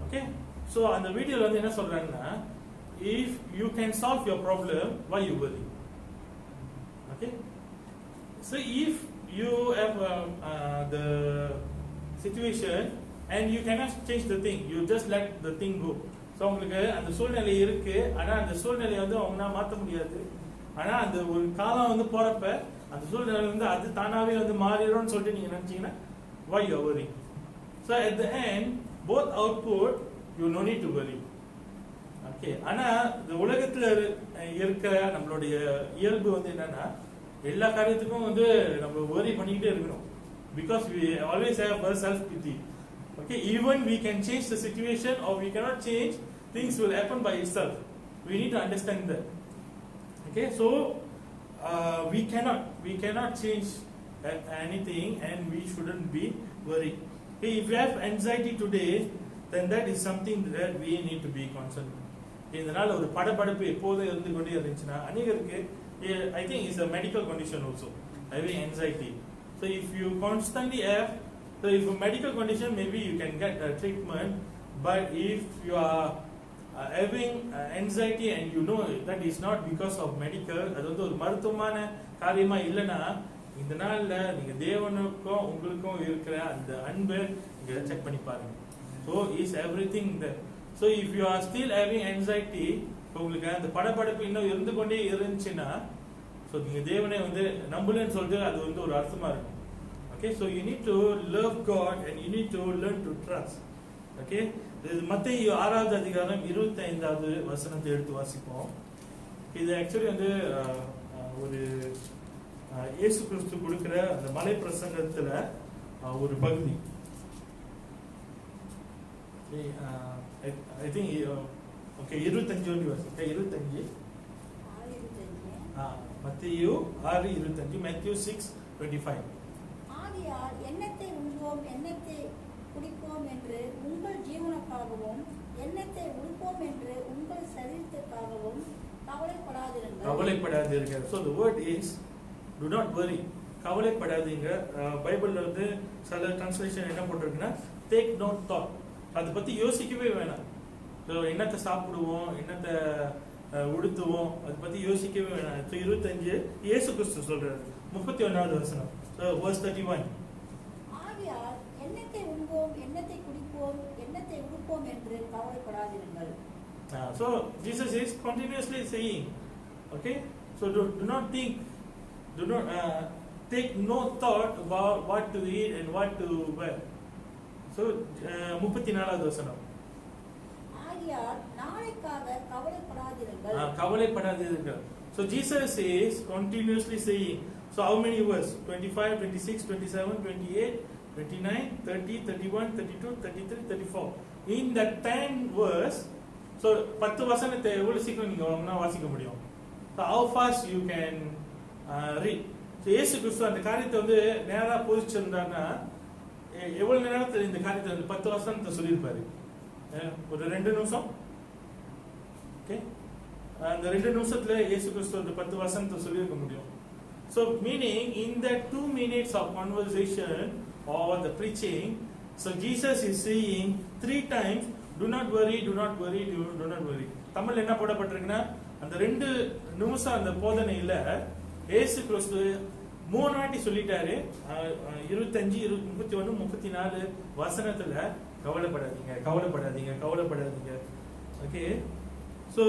Okay, so அந்த வீடியோல வந்து என்ன சொல்றாங்கன்னா, if you can solve your problem, why you worry? Okay, so if you have the situation and you cannot change the thing, you just let the thing go. So உங்களுக்கு அந்த சூழ்நிலை இருக்கு, ஆனா அந்த சூழ்நிலையை வந்து அவங்களால மாற்ற முடியாது. ஆனா அந்த ஒரு காலம் வந்து போறப்ப அந்த சூழ்நிலை வந்து அது தானாவே வந்து மாறிடும்னு சொல்லிட்டு நீங்க நினைச்சீங்கன்னா, why you are worrying? So at the end, both output, you no need to worry. Okay, ஆனா இந்த உலகத்துல இருக்க நம்மளுடைய இயல்பு வந்து என்னன்னா, எல்லா காரியத்துக்கும் வந்து நம்ம worry பண்ணிக்கிட்டே இருக்கணும். Because we always have a self pity. Okay, even we can change the situation or we cannot change, things will happen by itself. We need to understand that. Okay, so we cannot change anything and we shouldn't be worried. Okay, if you have anxiety today, then that is something that we need to be concerned with. இதனால ஒரு படபடப்பு எப்போதும் இருந்து கொண்டே இருந்துச்சுன்னா அநேகருக்கு I think it's a medical condition also, having anxiety. So if you constantly have So if a medical condition, maybe you can get a treatment, but if you are having anxiety and you know that is not because of medical, அது வந்து ஒரு மருத்துவமான காரியமா இல்லைன்னா இந்த நாள்ல நீங்க தேவனுக்கும் உங்களுக்கும் இருக்கிற அந்த அன்பை நீங்க செக் பண்ணி பாருங்க. So is everything there? So if you are still having anxiety, உங்களுக்கு அந்த படபடப்பு இன்னும் இருந்து கொண்டே இருந்துச்சுன்னா, so நீங்க தேவனை வந்து நம்பலன்னு சொல்லிட்டு அது வந்து ஒரு அர்த்தமா இருக்கும். Okay, so you need to love God and you need to learn to trust. Okay, மத்தேயு 6வது அதிகாரம் 25வது வசனத்தை எடுத்து வாசிப்போம். இது ஆக்சுவலி வந்து ஒரு இயேசு கிறிஸ்து கொடுக்கிற அந்த மலை பிரசங்கத்துல ஒரு பகுதி. I think okay 25 வாசிங்க. 25 மத்தேயு 6:25, Matthew 6:25. ஆகையால் எண்ணத்தை உண்போம் எண்ணத்தை குடிப்போம் என்று உங்கள் ஜீவனுக்காகவும் எண்ணத்தை உடுப்போம் என்று உங்கள் சரீரத்திற்காகவும் கவலைப்படாதீர்கள். So the word is do not worry. கவலைப்படாதீங்க. பைபிள்ல வந்து சில டிரான்ஸ்லேஷன் என்ன போட்டிருக்குன்னா take no thought. அதை பத்தி யோசிக்கவே வேணாம். என்னத்தை சாப்பிடுவோம், என்னத்தை உடுத்துவோம், அதை பத்தி யோசிக்கவே வேணாம். 25 இயேசு கிறிஸ்து சொல்றாரு. 31வது வசனம். So verse 31. ஆகையால் எண்ணத்தை உண்போம் எண்ணத்தை குடிப்போம் எண்ணத்தை உடுப்போம் என்று கவலைப்படாதீர்கள். So Jesus is continuously saying, okay, so do not think, do not take no thought about what to eat and what to wear. So 34வது வசனம். ஆகையால் நாளைக்காக கவலைப்படாதீர்கள். So Jesus is continuously saying, so how many verse? 25, 26, 27, 28, 29, 30, 31, 32, 33, 34. In that 10 verse, so 10 வசனத்தை எவ்வளவு சீக்கிரம் நீங்க வாசிக்க முடியும்? So how fast you can read? So இயேசு கிறிஸ்து அந்த காரியத்தை வந்து நேரா போதிச்சிருந்தாருன்னா எவ்வளவு நேரத்தில் இந்த காரியத்தை 10 வசனத்தை சொல்லியிருப்பாரு? ஒரு 2 நிமிஷம். ஓகே, அந்த 2 நிமிஷத்துல இயேசு கிறிஸ்து அந்த 10 வசனத்தை சொல்லியிருக்க முடியும். So meaning in that 2 minutes of conversation or the preaching, so Jesus is saying 3 times, do not worry, do not worry, do not worry. தமிழ்ல என்ன போடப்பட்டிருக்குன்னா அந்த 2 நிமிஷம் அந்த போதனையில இயேசு கிறிஸ்து 3 வாட்டி சொல்லிட்டாரு. 25, 31, 34 வசனத்துல கவலைப்படாதீங்க, கவலைப்படாதீங்க, கவலைப்படாதீங்க. Okay, so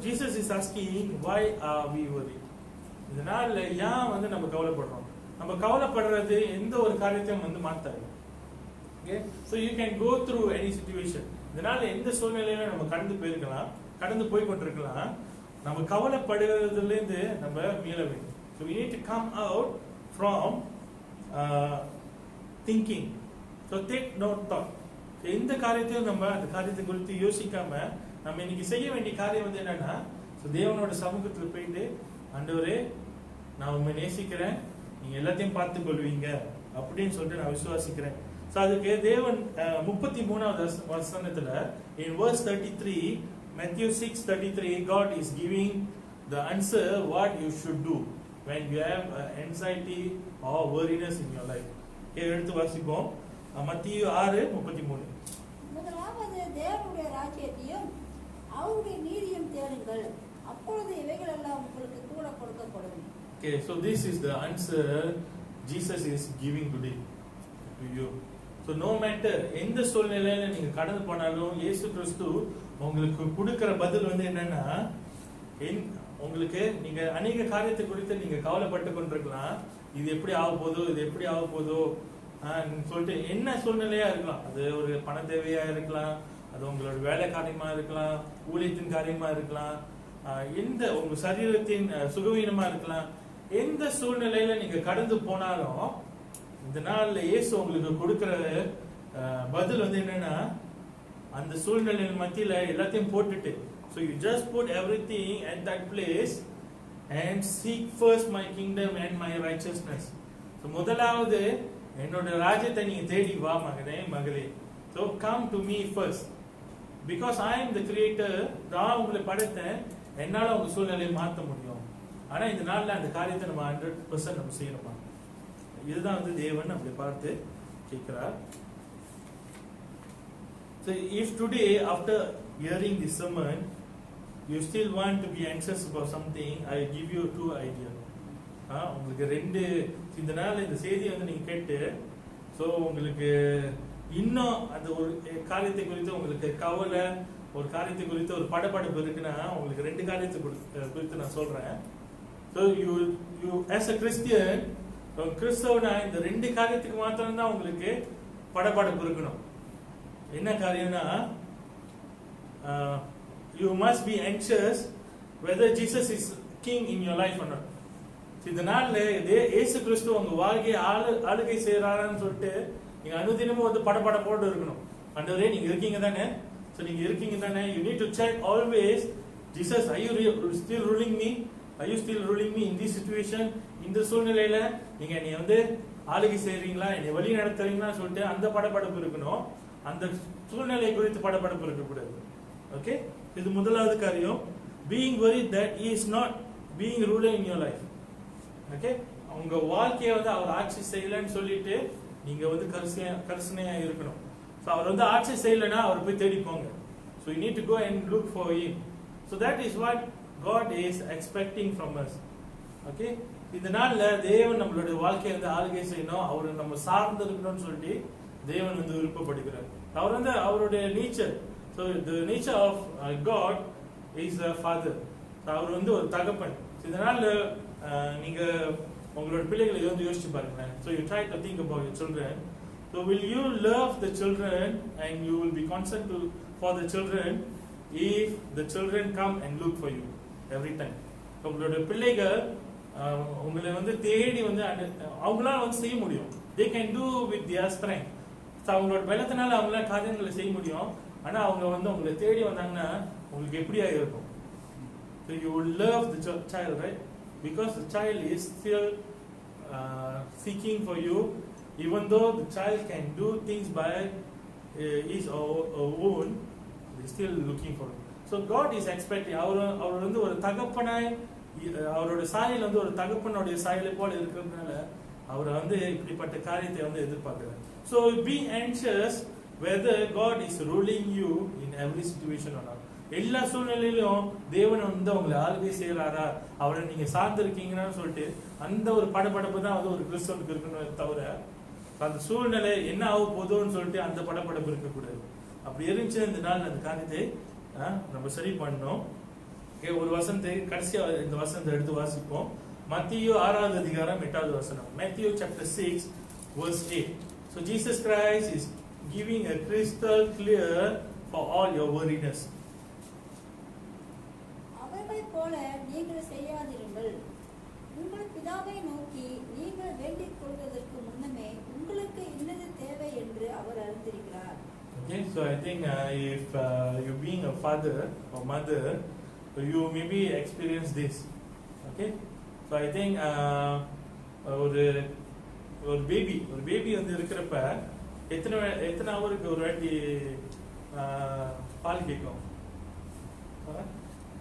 Jesus is asking, why are we worried? இதனால ஏன் வந்து நம்ம கவலைப்படுறோம்? நம்ம கவலைப்படுறது எந்த ஒரு காரியத்தையும் வந்து மாத்தாது. Okay, so you can go through any situation. இதனால எந்த சூழ்நிலையில நம்ம கடந்து போயிருக்கலாம், கடந்து போய் கொண்டிருக்கலாம். நம்ம கவலைப்படுறதுல இருந்து நம்ம மீள வேண்டும். So we need to come out from thinking. So take no thought. எந்த காரியத்தையும் நம்ம அந்த காரியத்தை குறித்து யோசிக்காம நம்ம இன்னைக்கு செய்ய வேண்டிய காரியம் வந்து என்னன்னா, தேவனோட சமூகத்துல போயிட்டு, ஆண்டவரே நான் உண்மை நேசிக்கிறேன், நீங்க எல்லாத்தையும் பார்த்து கொள்வீங்க அப்படின்னு சொல்லிட்டு நான் விசுவாசிக்கிறேன். So அதுக்கு தேவன் 33வது வசனத்துல in verse 33, Matthew 6:33, God is giving the answer what you should do when you have anxiety or worriness in your life. எடுத்து வாசிப்போம். மத்தேயு 6:33. முதலாவது தேவனுடைய ராஜ்யத்தையும் அவருடைய நீதியையும் தேடுங்கள், அப்பொழுது இவைகள் எல்லாம் உங்களுக்கு கூட கொடுக்கப்படும். Okay, so this is the answer Jesus is giving today to you. So no matter எந்த சூழ்நிலையில நீங்க கடந்து போனாலும் இயேசு கிறிஸ்து உங்களுக்கு கொடுக்கிற பதில் வந்து என்னன்னா, உங்களுக்கு நீங்க அநேக காரியத்தை குறித்து நீங்க கவலைப்பட்டு கொண்டிருக்கலாம். இது எப்படி ஆக போதோ, இது எப்படி ஆக போதோ சொல்லிட்டு என்ன சூழ்நிலையா இருக்கலாம். அது ஒரு பண தேவையா இருக்கலாம், அது உங்களோட வேலை காரியமா இருக்கலாம், ஊழியத்தின் காரியமா இருக்கலாம், எந்த உங்க சரீரத்தின் சுகவீனமா இருக்கலாம். எந்த சூழ்நிலையில நீங்க கடந்து போனாலும் இந்த நாள்ல இயேசு உங்களுக்கு கொடுக்கிற பதில் வந்து என்னன்னா, அந்த சூழ்நிலையின் மத்தியில எல்லாத்தையும் போட்டுட்டு, so you just put everything at that place and seek first my kingdom and my righteousness. So முதலாவது என்னோட ராஜ்யத்தை நீங்க தேடி வா மகனே, மகளே. So come to me first because I am the creator. நான் உங்களை படைத்தேன், என்னால உங்க சூழ்நிலையை மாற்ற முடியும். ஆனா இந்த நாள்ல அந்த காரியத்தை நம்ம 100% நம்ம செய்யணுமா? இதுதான் வந்து தேவன் அப்படி பார்த்து கேக்குறா. So if today after hearing this sermon you still want to be anxious about something, I give you two ideas. உங்களுக்கு ரெண்டு இந்த நாள் இந்த செய்தியை வந்து நீங்க கேட்டு ஸோ உங்களுக்கு இன்னும் அந்த ஒரு காரியத்தை குறித்து உங்களுக்கு கவலை, ஒரு காரியத்தை குறித்து ஒரு படபடப்பு இருக்குன்னா உங்களுக்கு ரெண்டு காரியத்தை குறித்து நான் சொல்றேன். So you as a Christian, கிறிஸ்தவனா இந்த ரெண்டு காரியத்துக்கு மாத்திரம் தான் உங்களுக்கு படபடப்பு இருக்கணும். என்ன காரியம்னா you must be anxious whether Jesus is king in your life or not. இந்த நாள்ல இயேசு கிறிஸ்து உங்க வாழ்க்கையை ஆளுகை செய்யறாரான்னு சொல்லிட்டு நீங்க அனுதினமும் வந்து படபடப்போடு இருக்கணும். ஆண்டவரே நீங்க இருக்கீங்க தானே, சோ நீங்க இருக்கீங்க தானே, you need to check always, Jesus, are you still ruling me, are you still ruling me in this situation, இந்த சூழ்நிலையில நீங்க என்னை வந்து ஆளுகை செய்றீங்களா, என்னை வழி நடத்துறீங்களா சொல்லிட்டு அந்த படபடப்பு இருக்கணும். அந்த சூழ்நிலை குறித்து படபடப்பு இருக்கக்கூடாது. ஓகே, இது முதலாவது காரியம். being worried that he is not being ruler in your life. Okay, உங்க வாழ்க்கையை வந்து அவர் ஆட்சி செய்யலன்னு சொல்லிட்டு நீங்க வந்து கரிசனையா இருக்கணும். ஸோ அவர் வந்து ஆட்சி செய்யலைன்னா அவர் போய் தேடி போங்க. So you need to go and look for him. So that is what God is expecting from us. Okay, இந்த நாள்ல தேவன் நம்மளுடைய வாழ்க்கையை வந்து ஆளுகை செய்யணும், அவர் நம்ம சார்ந்து இருக்கணும்னு சொல்லிட்டு தேவன் வந்து விருப்பப்படுகிறார். அவர் வந்து அவருடைய nature, so the nature of God is a father. அவர் வந்து ஒரு தகப்பன். இதனால நீங்க உங்களோட பிள்ளைகளை வந்து யோசிச்சு பாருங்க. So you try to think about your children. So will you love the children and you will be concerned for the children if the children come and look for you every time. உங்களோட பிள்ளைகள் உங்களை வந்து தேடி வந்து அவங்களால வந்து செய்ய முடியும். They can do with their strength. அவங்களோட பலத்தினால அவங்களால காரியங்களை செய்ய முடியும். ஆனா அவங்க வந்து உங்களை தேடி வந்தாங்கன்னா உங்களுக்கு எப்படியா இருக்கும்? So you will love the child, right? Because the child is still seeking for you, even though the child can do things by his own, he is still looking for you. So God is expecting. அவர் வந்து ஒரு தகப்பனாய், அவரோட சாயல் வந்து ஒரு தகப்பனுடைய சாயலை போல இருக்கிறதுனால அவர் வந்து இப்படிப்பட்ட காரியத்தை வந்து எதிர்பார்க்கிறார். So be anxious whether God is ruling you in every situation or not. எல்லா சூழ்நிலையிலும் தேவன் வந்து உங்களை ஆளுகை செய்யறாரா, அவரை நீங்க சார்ந்து இருக்கீங்கன்னு சொல்லிட்டு அந்த ஒரு படபடப்பு தான் வந்து ஒரு கிறிஸ்தவனுக்கு இருக்கணும். தவிர அந்த சூழ்நிலை என்ன ஆக போதும்னு சொல்லிட்டு அந்த படபடப்பு இருக்கக்கூடாது. அப்படி இருந்துச்சு இந்த நாள் அந்த காரியத்தை நம்ம சரி பண்ணணும். ஒரு வசனத்தை கடைசியா இந்த வசனத்தை எடுத்து வாசிப்போம். மத்தேயு 6வது அதிகாரம் 8வது வசனம். Matthew chapter 6 verse 8. So Jesus Christ is giving a crystal clear for all your worriness. அவர்களைப் போல நீங்கள் செய்யாதிருங்கள். உங்கள் பிதாவை நோக்கி நீங்கள் வேண்டிக் கொள்வதற்கு முன்னமே உங்களுக்கு இன்னது தேவை என்று அவர் அறிந்திருக்கிறார். Okay, so I think if you being a father or mother, you maybe experience this. Okay, so I think ஒரு பேபி வந்து இருக்கிறப்ப எத்தனை ஹவருக்கு ஒரு வாட்டி பால் கேட்கும்?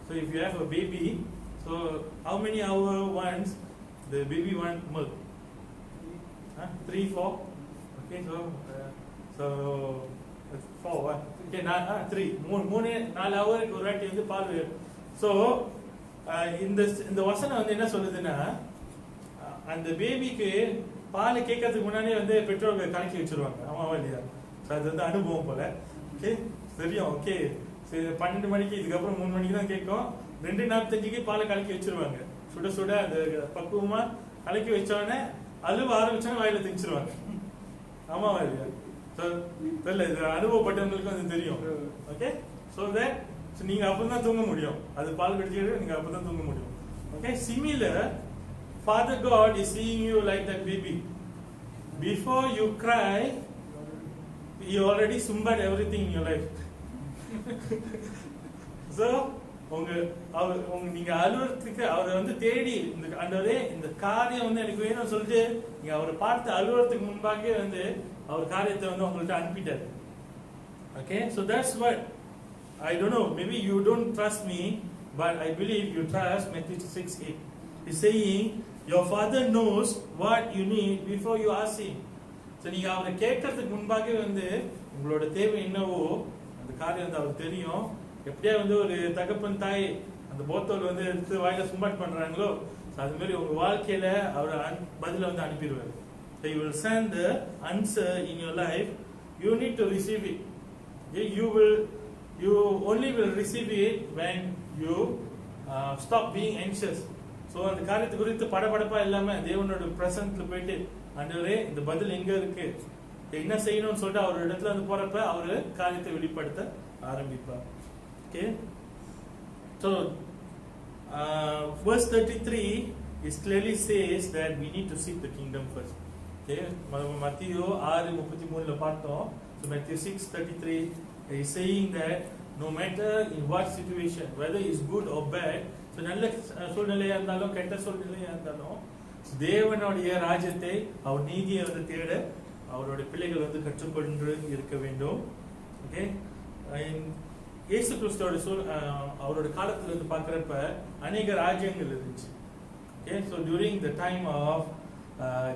So if you have a baby, so how many hours once the baby want milk? 3, 4. Okay, so 4. Okay, 3, 4 ஹவருக்கு ஒரு வாட்டி வந்து பால் வேணும். ஸோ இந்த வசனம் வந்து என்ன சொல்லுதுன்னா, அந்த பேபிக்கு பால் கேட்கறதுக்கு முன்னாடியே வந்து பெற்றோர்கள் கலக்கி வச்சிருவாங்க. ஆமாவா இல்லையா? அது வந்து அனுபவம் போல. ஓகே, தெரியும். ஓகே, 12 மணிக்கு இதுக்கப்புறம் 3 மணிக்கு தான் கேட்கும். 2:45க்கு பாலை கலக்கி வச்சிருவாங்க. சுட சுட அந்த பக்குவமா கலக்கி வச்சோடனே அழுவ ஆரம்பிச்சோன்னா வாயில திணிச்சிருவாங்க. ஆமாவா இல்லையா? தெரியல, இது அனுபவப்பட்டவங்களுக்கு அது தெரியும். ஓகே, ஸோ தட் நீங்க அப்பதான் தூங்க முடியும். அது பால் கடிச்சிட்டு நீங்க அப்பதான் தூங்க முடியும். Okay, similar, Father God is seeing you like that baby. Before you cry, He already summed everything in your life. So நீங்க அலுவலகத்துக்கு அவரை வந்து தேடி இந்த ஆண்டவரே இந்த காரியம் வந்து எனக்கு வேணும்னு சொல்லிட்டு நீங்க அவரை பார்த்து அலுவலகத்துக்கு முன்பாகவே வந்து அவர் காரியத்தை வந்து உங்கள்ட்ட அனுப்பிட்டாரு. Okay, so that's what I don't know, maybe you don't trust me, but I believe you trust Matthew 6:8. He's saying your father knows what you need before you ask him. So நீங்க அவரை கேட்கறதுக்கு முன்பாக வந்து உங்களோட தேவை என்னவோ அந்த காரியம் வந்து அவருக்கு தெரியும். எப்படியா வந்து ஒரு தகப்பன் தாய் அந்த போத்தோல் வந்து எடுத்து வாயில சும்பாட் பண்றாங்களோ அது மாதிரி உங்க வாழ்க்கையில அவர் பதில வந்து அனுப்பிடுவாரு. He will send the answer in your life. You need to receive it. You only will receive it when you stop being anxious. So அந்த காரியத்தை குறித்து படபடப்பா இல்லாம தேவனோட பிரசன்ஸ்ல போயிட்டு ஆண்டவரே இந்த பதில் எங்க இருக்கு என்ன செய்யணும்னு சொல்லிட்டு அவர் இடத்துல வந்து போறப்ப அவரு காரியத்தை வெளிப்படுத்த ஆரம்பிப்பார். Okay, so verse 33 is clearly says that we need to seek the kingdom first. Okay, மத்தேயு 6:33 ல பார்த்தோம். So Matthew 6:33 is saying that no matter in what situation, whether it's good or bad, so நல்ல சூழ்நிலையா இருந்தாலும் கெட்ட சூழ்நிலையா இருந்தாலும் தேவனுடைய ராஜ்யத்தை அவர் நீதியை வந்து தேட அவருடைய பிள்ளைகள் வந்து கற்றுக்கொண்டு இருக்க வேண்டும். ஓகே, இயேசு கிறிஸ்துவோட அவரோட காலத்துல இருந்து பார்க்கறப்ப அநேக ராஜ்யங்கள் இருந்துச்சு. Okay, so during the time of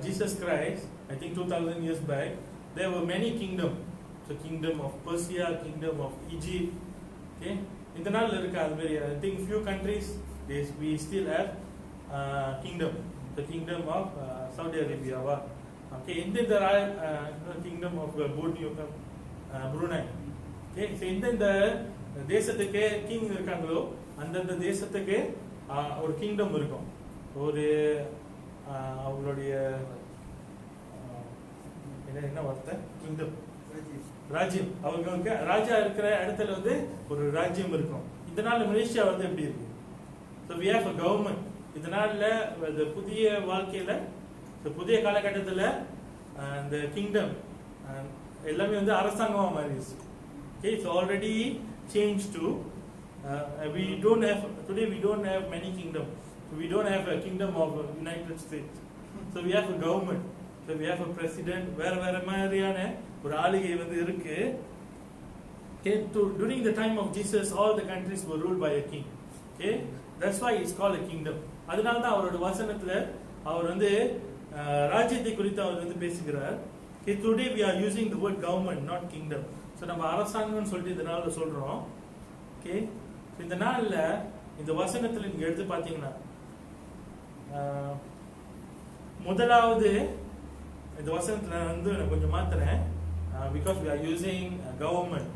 Jesus Christ, I think 2000 years back, there were many kingdoms. So kingdom of Persia, kingdom of Egypt. Okay, இந்த நாள்ல இருக்க அது மாதிரி I think few countries we still have kingdom. The kingdom of Saudi Arabia. Okay, இந்த kingdom of Brunei. Okay, so இந்த தேசத்துக்கு கிங் இருக்காங்களோ அந்தந்த தேசத்துக்கு ஒரு கிங்டம் இருக்கும். ஒரு அவங்களுடைய என்ன வார்த்தை கிங்டம் ராஜ்யம், அவங்களுக்கு ராஜா இருக்கிற இடத்துல வந்து ஒரு ராஜ்யம் இருக்கும். இதனால மலேசியா வந்து எப்படி இருக்கு? So we have a government. இதனால புதிய வாழ்க்கையில புதிய காலகட்டத்தில் இந்த கிங்டம் எல்லாமே வந்து அரசாங்கமா மாறிடுச்சு. Okay, it's already changed to we don't have today we don't have many kingdoms. So we don't have a kingdom of United States. So we have a government. So we have a president. வேற மாதிரியான ஒரு ஆளுகை வந்து இருக்கு. Okay, during the time of Jesus all the countries were ruled by a king. Okay, that's why it's called a kingdom. அதனால தான் அவரோட வசனத்துல அவர் வந்து ராஜ்யத்தை குறித்து அவர் வந்து பேசுகிறார். Okay, today we are using the word government, not kingdom. So நம்ம அரசாங்கம்னு சொல்லிட்டு இந்த நாள்ல சொல்றோம். ஓகே, இந்த நாள்ல இந்த வசனத்துல நீங்க எடுத்து பாத்தீங்கன்னா முதலாவது இந்த வசனத்துல வந்து நான் கொஞ்சம் மாத்துறேன் because we are using government.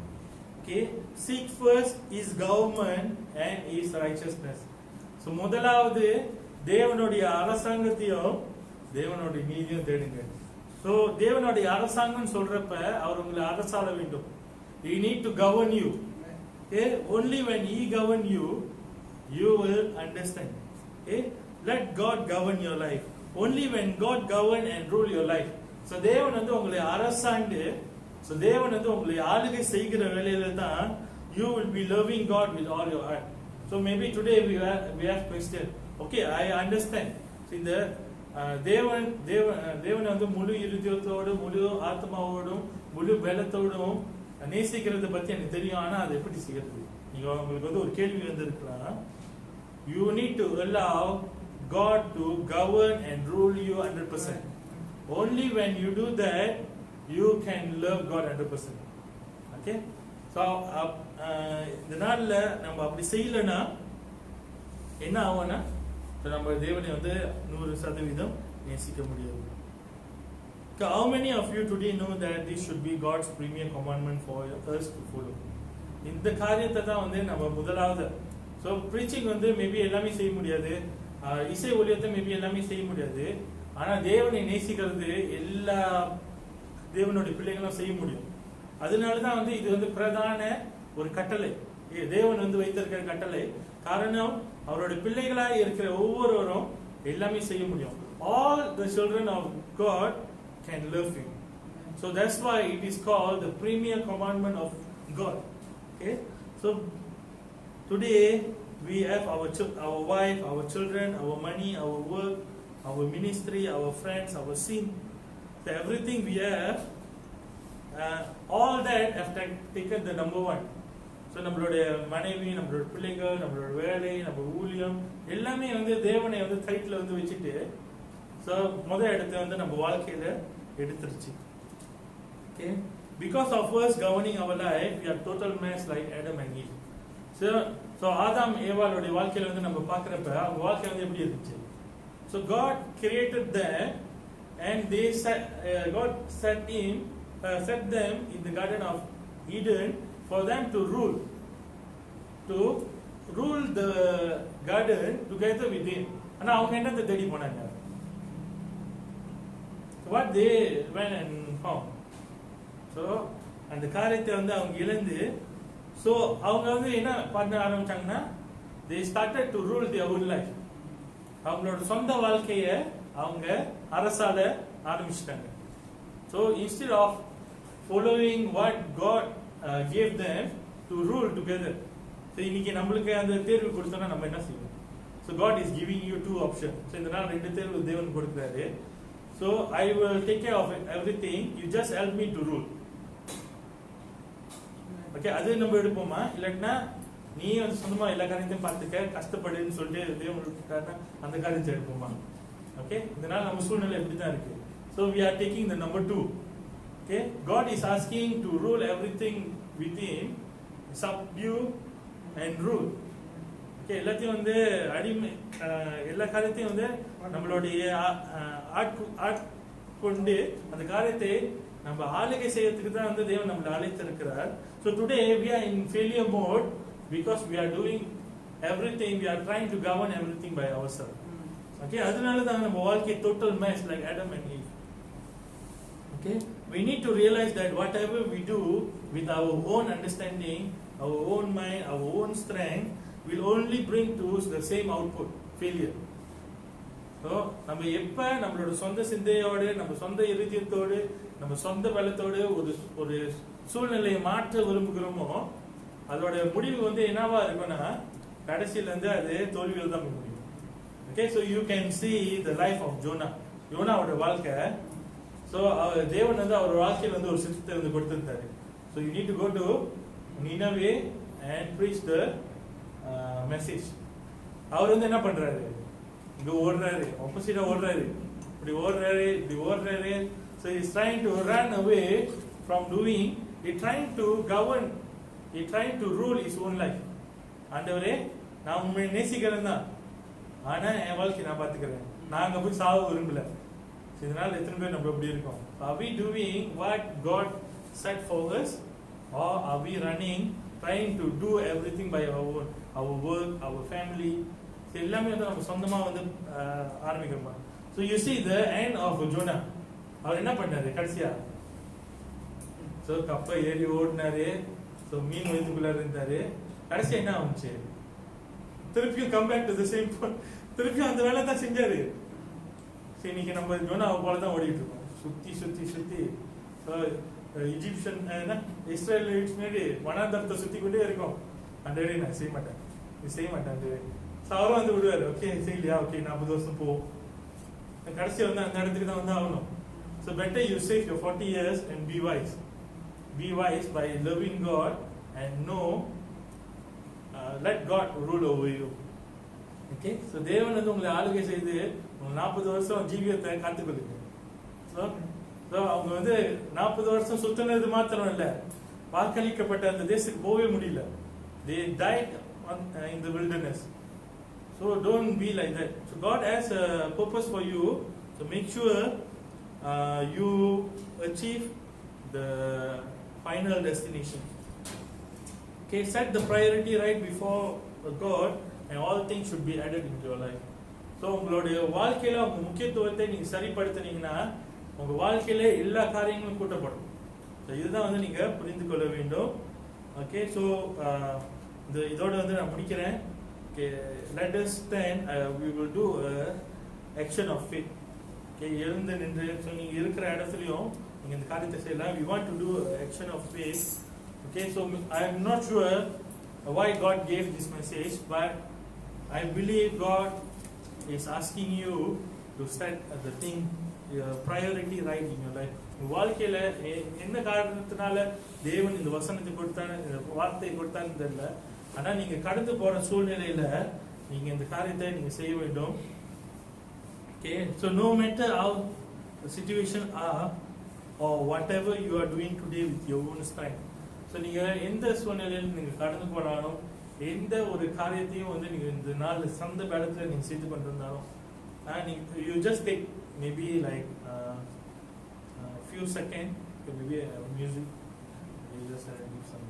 Okay, seek first his government and his righteousness. So முதலாவது தேவனுடைய அரசாங்கத்தையும் தேவனுடைய நீதியும் தேடுங்க. So தேவனுடைய அரசாங்கம் சொல்றப்ப அவர் உங்களை அரசாள வேண்டும். He need to govern you. Okay, only when he govern you, you will understand. Okay, let God govern your life. Only when God govern and rule your life. So தேவன் வந்து உங்களை அரசாண்டு, so தேவன் வந்து உங்களை ஆளுகை செய்கிற வேளையில தான் you will be loving God with all your heart. So maybe today we have question. Okay, I understand. So இந்த தேவன் வந்து முழு இருதயத்தோடும் முழு ஆத்மாவோடும் முழு பலத்தோடும் நேசிக்கிறத பத்தி எனக்கு தெரியும். ஆனா அது எப்படி செய்யறது? நீங்க உங்களுக்கு வந்து ஒரு கேள்வி வந்து இருக்கலாம். You need to allow God to govern and rule you 100%. Only when you do that, you can love God 100%. Okay? So இந்த நாள்ல நம்ம அப்படி செய்யலனா என்ன ஆகும்னா நம்ம தேவனை வந்து 100% நேசிக்க முடியாது. How many of you today know that this should be God's premier commandment for us to follow? இந்த காரியத்தை தான் வந்து நம்ம முதலாவது. So preaching வந்து மேபி எல்லாமே செய்ய முடியாது, இசை ஊழியத்தை மேபி எல்லாமே செய்ய முடியாது. ஆனா தேவனை நேசிக்கிறது எல்லா தேவனுடைய பிள்ளைகளும் செய்ய முடியும். அதனால தான் வந்து இது வந்து பிரதான ஒரு கட்டளை, தேவன் வந்து வைத்திருக்கிற கட்டளை. காரணம் அவருடைய பிள்ளைகளாக இருக்கிற ஒவ்வொருவரும் எல்லாமே செய்ய முடியும். All the children of God can love Him. So that's why it is called the premier commandment of God. Okay, so today we have our wife, our children, our money, our work, our ministry, our friends, our sin. So everything we have, all that have taken the number one. So நம்மளுடைய மனைவி, நம்மளுடைய பிள்ளைகள், நம்மளுடைய வேலை, நம்ம ஊழியம் எல்லாமே வந்து தேவனை வந்து கைட்ல வந்து வச்சுட்டு, ஸோ முதல் இடத்தை வந்து நம்ம வாழ்க்கையில எடுத்துருச்சு. Okay, because of us governing our life, we are total mess like Adam and Eve. So ஆதாம் ஏவாளுடைய வாழ்க்கையில வந்து நம்ம பார்க்கறப்ப அவங்க வாழ்க்கை வந்து எப்படி இருந்துச்சு? So God created them and they God set them in the Garden of Eden for them to rule the garden together with him. ஆனா அவங்க என்னத்தை தேடி போனாங்க? What they went and found. So அந்த காரியத்தை வந்து அவங்க இழந்து so அவங்க வந்து என்ன பண்ண ஆரம்பிச்சாங்கன்னா they started to rule their own life. அவங்களோட சொந்த வாழ்க்கைய அவங்க அரசாள ஆரம்பிச்சிட்டாங்க. So instead of following what God gave them to rule together. So இன்னைக்கு நம்மளுக்கு அந்த தேர்வு கொடுத்தோம்னா நம்ம என்ன செய்வோம்? So God is giving you two options. So இந்த நாள் ரெண்டு தேர்வு தேவன் கொடுக்கிறாரு. So I will take care of everything. You just help me to rule. Okay, அது நம்ம எடுப்போமா? இல்லைன்னா நீ வந்து சொந்தமா எல்லா காரியத்தையும் பார்த்துக்க கஷ்டப்படுன்னு சொல்லிட்டு தேவன் அந்த காரியத்தை எடுப்போமா? Okay, இதனால நம்ம சூழ்நிலை எப்படி தான் இருக்கு. So we are taking the number 2. Okay, God is asking to rule everything within, subdue and rule. Okay, எல்லாத்தையும் வந்து அடிமை எல்லா காரியத்தையும் வந்து நம்மளுடைய ஆட்கொண்டு அந்த காரியத்தை நம்ம ஆளுகை செய்யறதுக்கு தான் வந்து தேவன் நம்மளை அழைத்திருக்கிறார். So today we are in failure mode because we are doing everything, we are trying to govern everything by ourselves. Okay, அதனால தான் நம்ம வாழ்க்கை total mess like Adam and Eve. Okay, we need to realize that whatever we do with our own understanding, our own mind, our own strength will only bring to us the same output, failure. So நம்ம எப்ப நம்மளோட சொந்த சிந்தையோடு நம்ம சொந்த இறுதியத்தோடு நம்ம சொந்த பலத்தோடு ஒரு சூழ்நிலையை மாற்ற விரும்புகிறோமோ அதோட முடிவு வந்து என்னவா இருக்கும்னா கடைசியில இருந்து அது தோல்வியில் தான் முடியும். Okay, so you can see the life of Jonah. யோனாவோட வாழ்க்கை. So தேவன் வந்து அவர் வாழ்க்கையில வந்து ஒரு சித்தத்தை வந்து கொடுத்திருந்தாரு. So you need to go to Nineveh and preach the message. அவர் வந்து என்ன பண்றாரு? இங்க ஓடுறாரு, ஆப்போசிட்டா ஓடுறாரு, இப்படி ஓடுறாரு. So he is trying to run away from doing, he trying to govern, he trying to rule his own life. ஆண்டவரே நான் உண்மையை நேசிக்கிறேன் தான், ஆனா என் வாழ்க்கை நான் பாத்துக்கிறேன், நான் அங்க போய் சாவ விரும்பல. இதனால எத்தனை பேர் நம்ம எப்படி இருக்கோம்? Are we doing what God set for us, or are we running, trying to do everything by our own, our work, our family? எல்லாமே வந்து நம்ம சொந்தமா வந்து ஆரம்பிக்கிறோமா? So you see the end of Jonah. அவர் என்ன பண்ணாரு கடைசியா? So கப்ப ஏறி ஓடினாரு. So மீன் வயிற்றுக்குள்ள இருந்தாரு. கடைசியா என்ன ஆச்சு? திருப்பியும் come back to the same point. திருப்பியும் அந்த வேலை தான் செஞ்சாரு. சரி, இன்னைக்கு நம்ம ஜோனாவை போல தான் ஓடிட்டு இருக்கோம். சுத்தி இஜிப்சியன் இஸ்ரேல் மாரி வனாந்தரத்தை சுத்தி கொண்டே இருக்கோம். அந்த நான் செய்ய மாட்டேன், இது செய்ய மாட்டேன். அவரும் வந்து விடுவாரு. ஓகே செய்யலையா, ஓகே 40 வருஷம் போ, கடைசியா வந்து அந்த இடத்துக்கு தான் வந்து ஆகணும். So better you save your 40 years and be wise. Be wise by loving God and know, let God rule over you. Okay, so தேவன் வந்து உங்களை ஆளுகை செய்து 40 வருஷம் ஜீவியத்தை காத்துக்கொள்ளுங்க. So அவங்க வந்து 40 வருஷம் சுத்தினது மாத்திரம் இல்ல, வாக்களிக்கப்பட்ட அந்த தேசத்துக்கு போகவே முடியல. They died in the wilderness. So don't be like that. So God has a purpose for you. So make sure you achieve the final destination. Okay, set the priority right before God, and all things should be added into your life. So உங்களுடைய வாழ்க்கையில உங்க முக்கியத்துவத்தை நீங்க சரிப்படுத்தினீங்கன்னா உங்க வாழ்க்கையில எல்லா காரியங்களும் கூட்டப்படும். இதுதான் வந்து நீங்க புரிந்து கொள்ள வேண்டும். ஓகே, ஸோ இதோட வந்து நான் முடிக்கிறேன். Okay, let us stand. We will do action of faith. Okay, எழுந்து நின்று நீங்க இருக்கிற இடத்துலயும் நீங்க இந்த காரியத்தை செய்யலாம். We want to do action of faith. Okay, so I am not sure why God gave this message, but I believe God is asking you to set the thing, priority right in your life. வாழ்க்கையில என்ன காரணத்தினால தேவன் இந்த வசனத்தை கொடுத்தாரு, இந்த வார்த்தை கொடுத்தாருன்னு தெரியல, ஆனா நீங்க கடந்து போற சூழ்நிலையில நீங்க இந்த காரியத்தை நீங்க செய்ய வேண்டும். Okay, so no matter how the situation are, or whatever you are doing today with your own strength. So நீங்க எந்த சூழ்நிலையில் நீங்க கடந்து போனாலும் எந்த ஒரு காரியத்தையும் வந்து நீங்க இந்த நாள் சந்த வேளத்துல நீங்க செய்து கொண்டிருந்தாலும் you just take maybe like few seconds, maybe music, you just give some.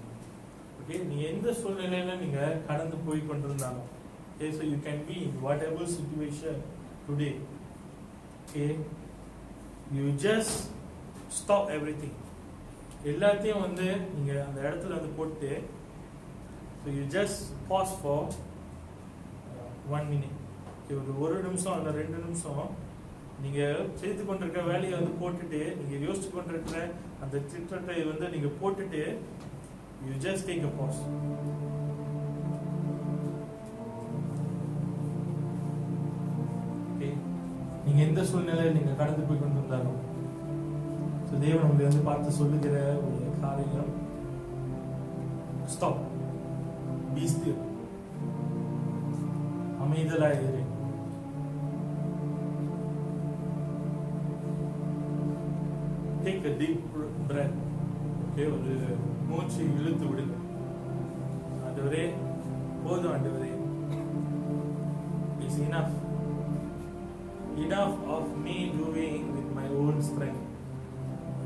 Okay, நீ எந்த சூழ்நிலையில நீங்க கடந்து போய் கொண்டிருந்தாலும், okay, so you can be in whatever situation today. Okay, you just stop everything. எல்லாத்தையும் வந்து நீங்க அந்த இடத்துல வந்து போட்டு, so you just pause for 1 minute. Okay, ஒரு நிமிஷம் அல்ல 2 நிமிஷம் நீங்க செய்து கொண்டிருக்கிற வேலையை வந்து போட்டுட்டு, நீங்க யோசிச்சு கொண்டிருக்கிற அந்த திட்டத்தை வந்து நீங்க போட்டுட்டு, you just take a pause. Okay, நீங்க எந்த சூழ்நிலையில் நீங்க கடந்து போய் கொண்டிருந்தாலும், தேவன் உங்களை வந்து பார்த்து சொல்லுகிற ஒரு காரியம், ஸ்டாப், பி ஸ்டில், அமைதலாக இரு. Take a deep breath. Okay, ஒரு மூச்சு இழுத்து விடுங்க. ஆண்டவரே போதும், ஆண்டவரே is enough of me doing with my own strength.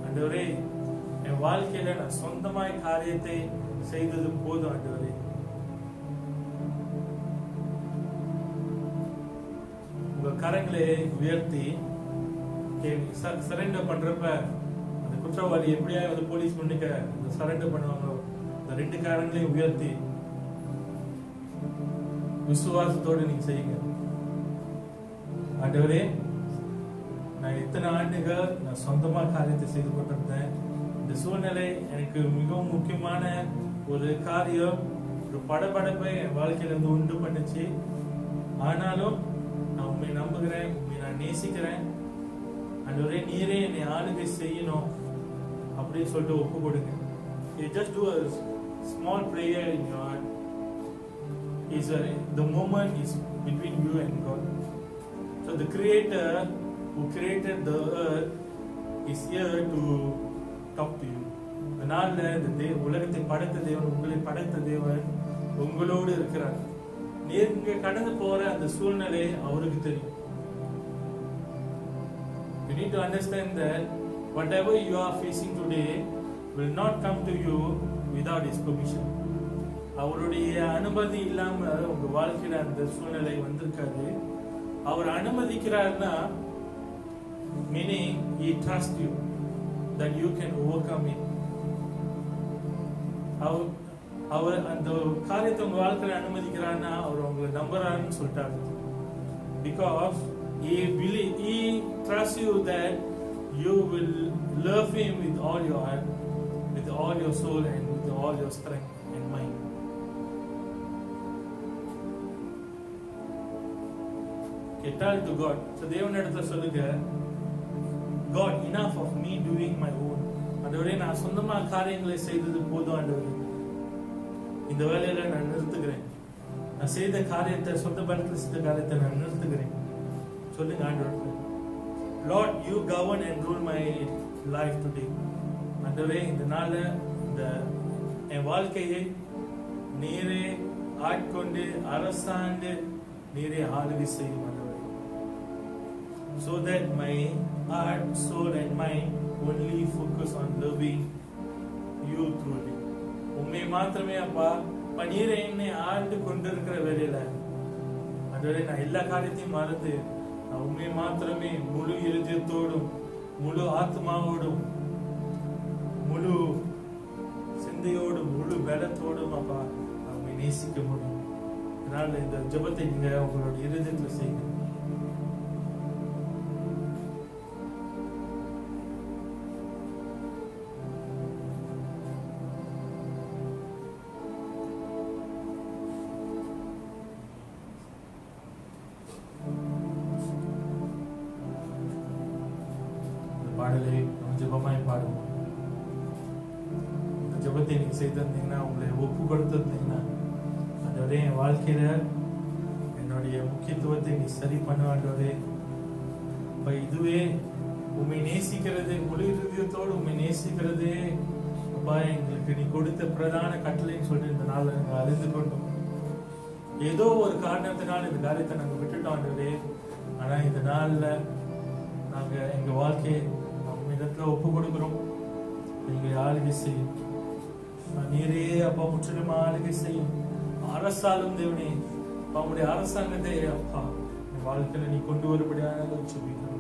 ஆண்டவரே என் வாழ்க்கையில நான் சொந்தமாய் காரியத்தை செய்தது போதும். ஆண்டவரே உங்க கரங்களை உயர்த்தி சரண்டர் பண்றப்ப அந்த குற்றவாளி எப்படியா வந்து போலீஸ் முன்னிக்க சரண்டர் பண்ணுவாங்க, இந்த 2 கரங்களையும் உயர்த்தி விசுவாசத்தோடு நீங்க செய்யுங்க. ஆண்டவரே நான் இத்தனை ஆண்டுகள் நான் சொந்தமா காரியத்தை செய்து கொண்டிருந்தேன். இந்த சூழ்நிலை எனக்கு மிகவும் முக்கியமான ஒரு காரியம், ஒரு படபடப்பை என் வாழ்க்கையில இருந்து உண்டு பண்ணுச்சு. ஆனாலும் நான் உண்மை நம்புகிறேன், உண்மை நான் நேசிக்கிறேன். ஆண்டவரே நீரே என்னை ஆளுகை செய்யணும் அப்படின்னு சொல்லிட்டு ஒப்பு கொடுங்க. You just do a small prayer in your heart. The moment is between you and God. So the Creator who created the earth is here to talk to you. அதனால இந்த உலகத்தை படைத்த தேவன், உங்களை படைத்த தேவன் உங்களோடு இருக்கிறார். நீங்க கடந்து போற அந்த சூழ்நிலை அவருக்கு தெரியும். You need to understand that whatever you are facing today will not come to you without His permission. அவருடைய அனுமதி இல்லாம உங்க வாழ்க்கையில அந்த சூழ்நிலை வந்திருக்காது. அவர் அனுமதிக்கிறார்னா meaning He trusts you that you can overcome it. அவர் அந்த காரியத்தை உங்க வாழ்க்கையில அனுமதிக்கிறார்னா அவர் உங்களை நம்புறாருன்னு சொல்லிட்டாரு. Because He trusts you that you will love Him with all your heart, with all your soul and with all your strength and mind. Okay, tell to God. So தேவனிடத்துல சொல்லுங்க, God, enough of me doing my own. ஆண்டவரே நான் சொந்தமா காரியங்களை செய்தது போதும். ஆண்டவரே இந்த வேலையில நான் நிறுத்துகிறேன். நான் செய்த காரியத்தை, சொந்த பலத்தில் செய்த காரியத்தை நான் நிறுத்துகிறேன். சொல்லுங்க ஆண்டவரே. Lord, you govern and rule my life today. ஆண்டவரே இந்த நாள்ல இந்த என் வாழ்க்கையை நீரே ஆட்கொண்டு அரசாண்டு நீரே ஆளுகை செய்யும் ஆண்டவரே. So that my heart, soul and mind only focus on loving you truly. உண்மை மாத்திரமே அப்பா, நீரே என்னை ஆண்டு கொண்டிருக்கிற வேலையில ஆண்டவரே நான் எல்லா காரியத்தையும் மறந்து நான் உண்மை மாத்திரமே முழு இருதயத்தோடும் முழு ஆத்மாவோடும் முழு சிந்தையோடும் முழு பலத்தோடும் அப்பா அவங்க நேசிக்க முடியும். அதனால இந்த ஜெபத்தை நீங்க உங்களோட இருதயத்துல செய்யுங்க. பாடலை ஜெபமாய் பாடுவோம். இந்த ஜெபத்தை நீங்க செய்திருந்தீங்கன்னா, உங்களை ஒப்பு கொடுத்திருந்தீங்கன்னா, ஆண்டவரே என் வாழ்க்கையில என்னுடைய முக்கியத்துவத்தை நீ சரி பண்ணுவாண்டவரே. இதுவே உம்மை நேசிக்கிறது, முழு இருதயத்தோடு உம்மை நேசிக்கிறது அப்பா எங்களுக்கு நீ கொடுத்த பிரதான கட்டளைன்னு சொல்லிட்டு இந்த நாள்ல நாங்க அறிந்து கொண்டோம். ஏதோ ஒரு காரணத்தினால இந்த காரியத்தை நாங்க விட்டுட்டோம் ஆண்டவரே. ஆனா இந்த நாள்ல நாங்க எங்க வாழ்க்கையை நம்ம இடத்துல ஒப்பு கொடுக்கிறோம். எங்களை ஆளுகை செய்யும் நீரே அப்பா, முற்றிலும் ஆளுகை செய்யும். அரசாலும் தேவனே, உங்களுடைய அரசாங்கத்தை அப்பா வாழ்க்கையில நீ கொண்டு வரும்படியாக சொல்லிக்கிறோம்.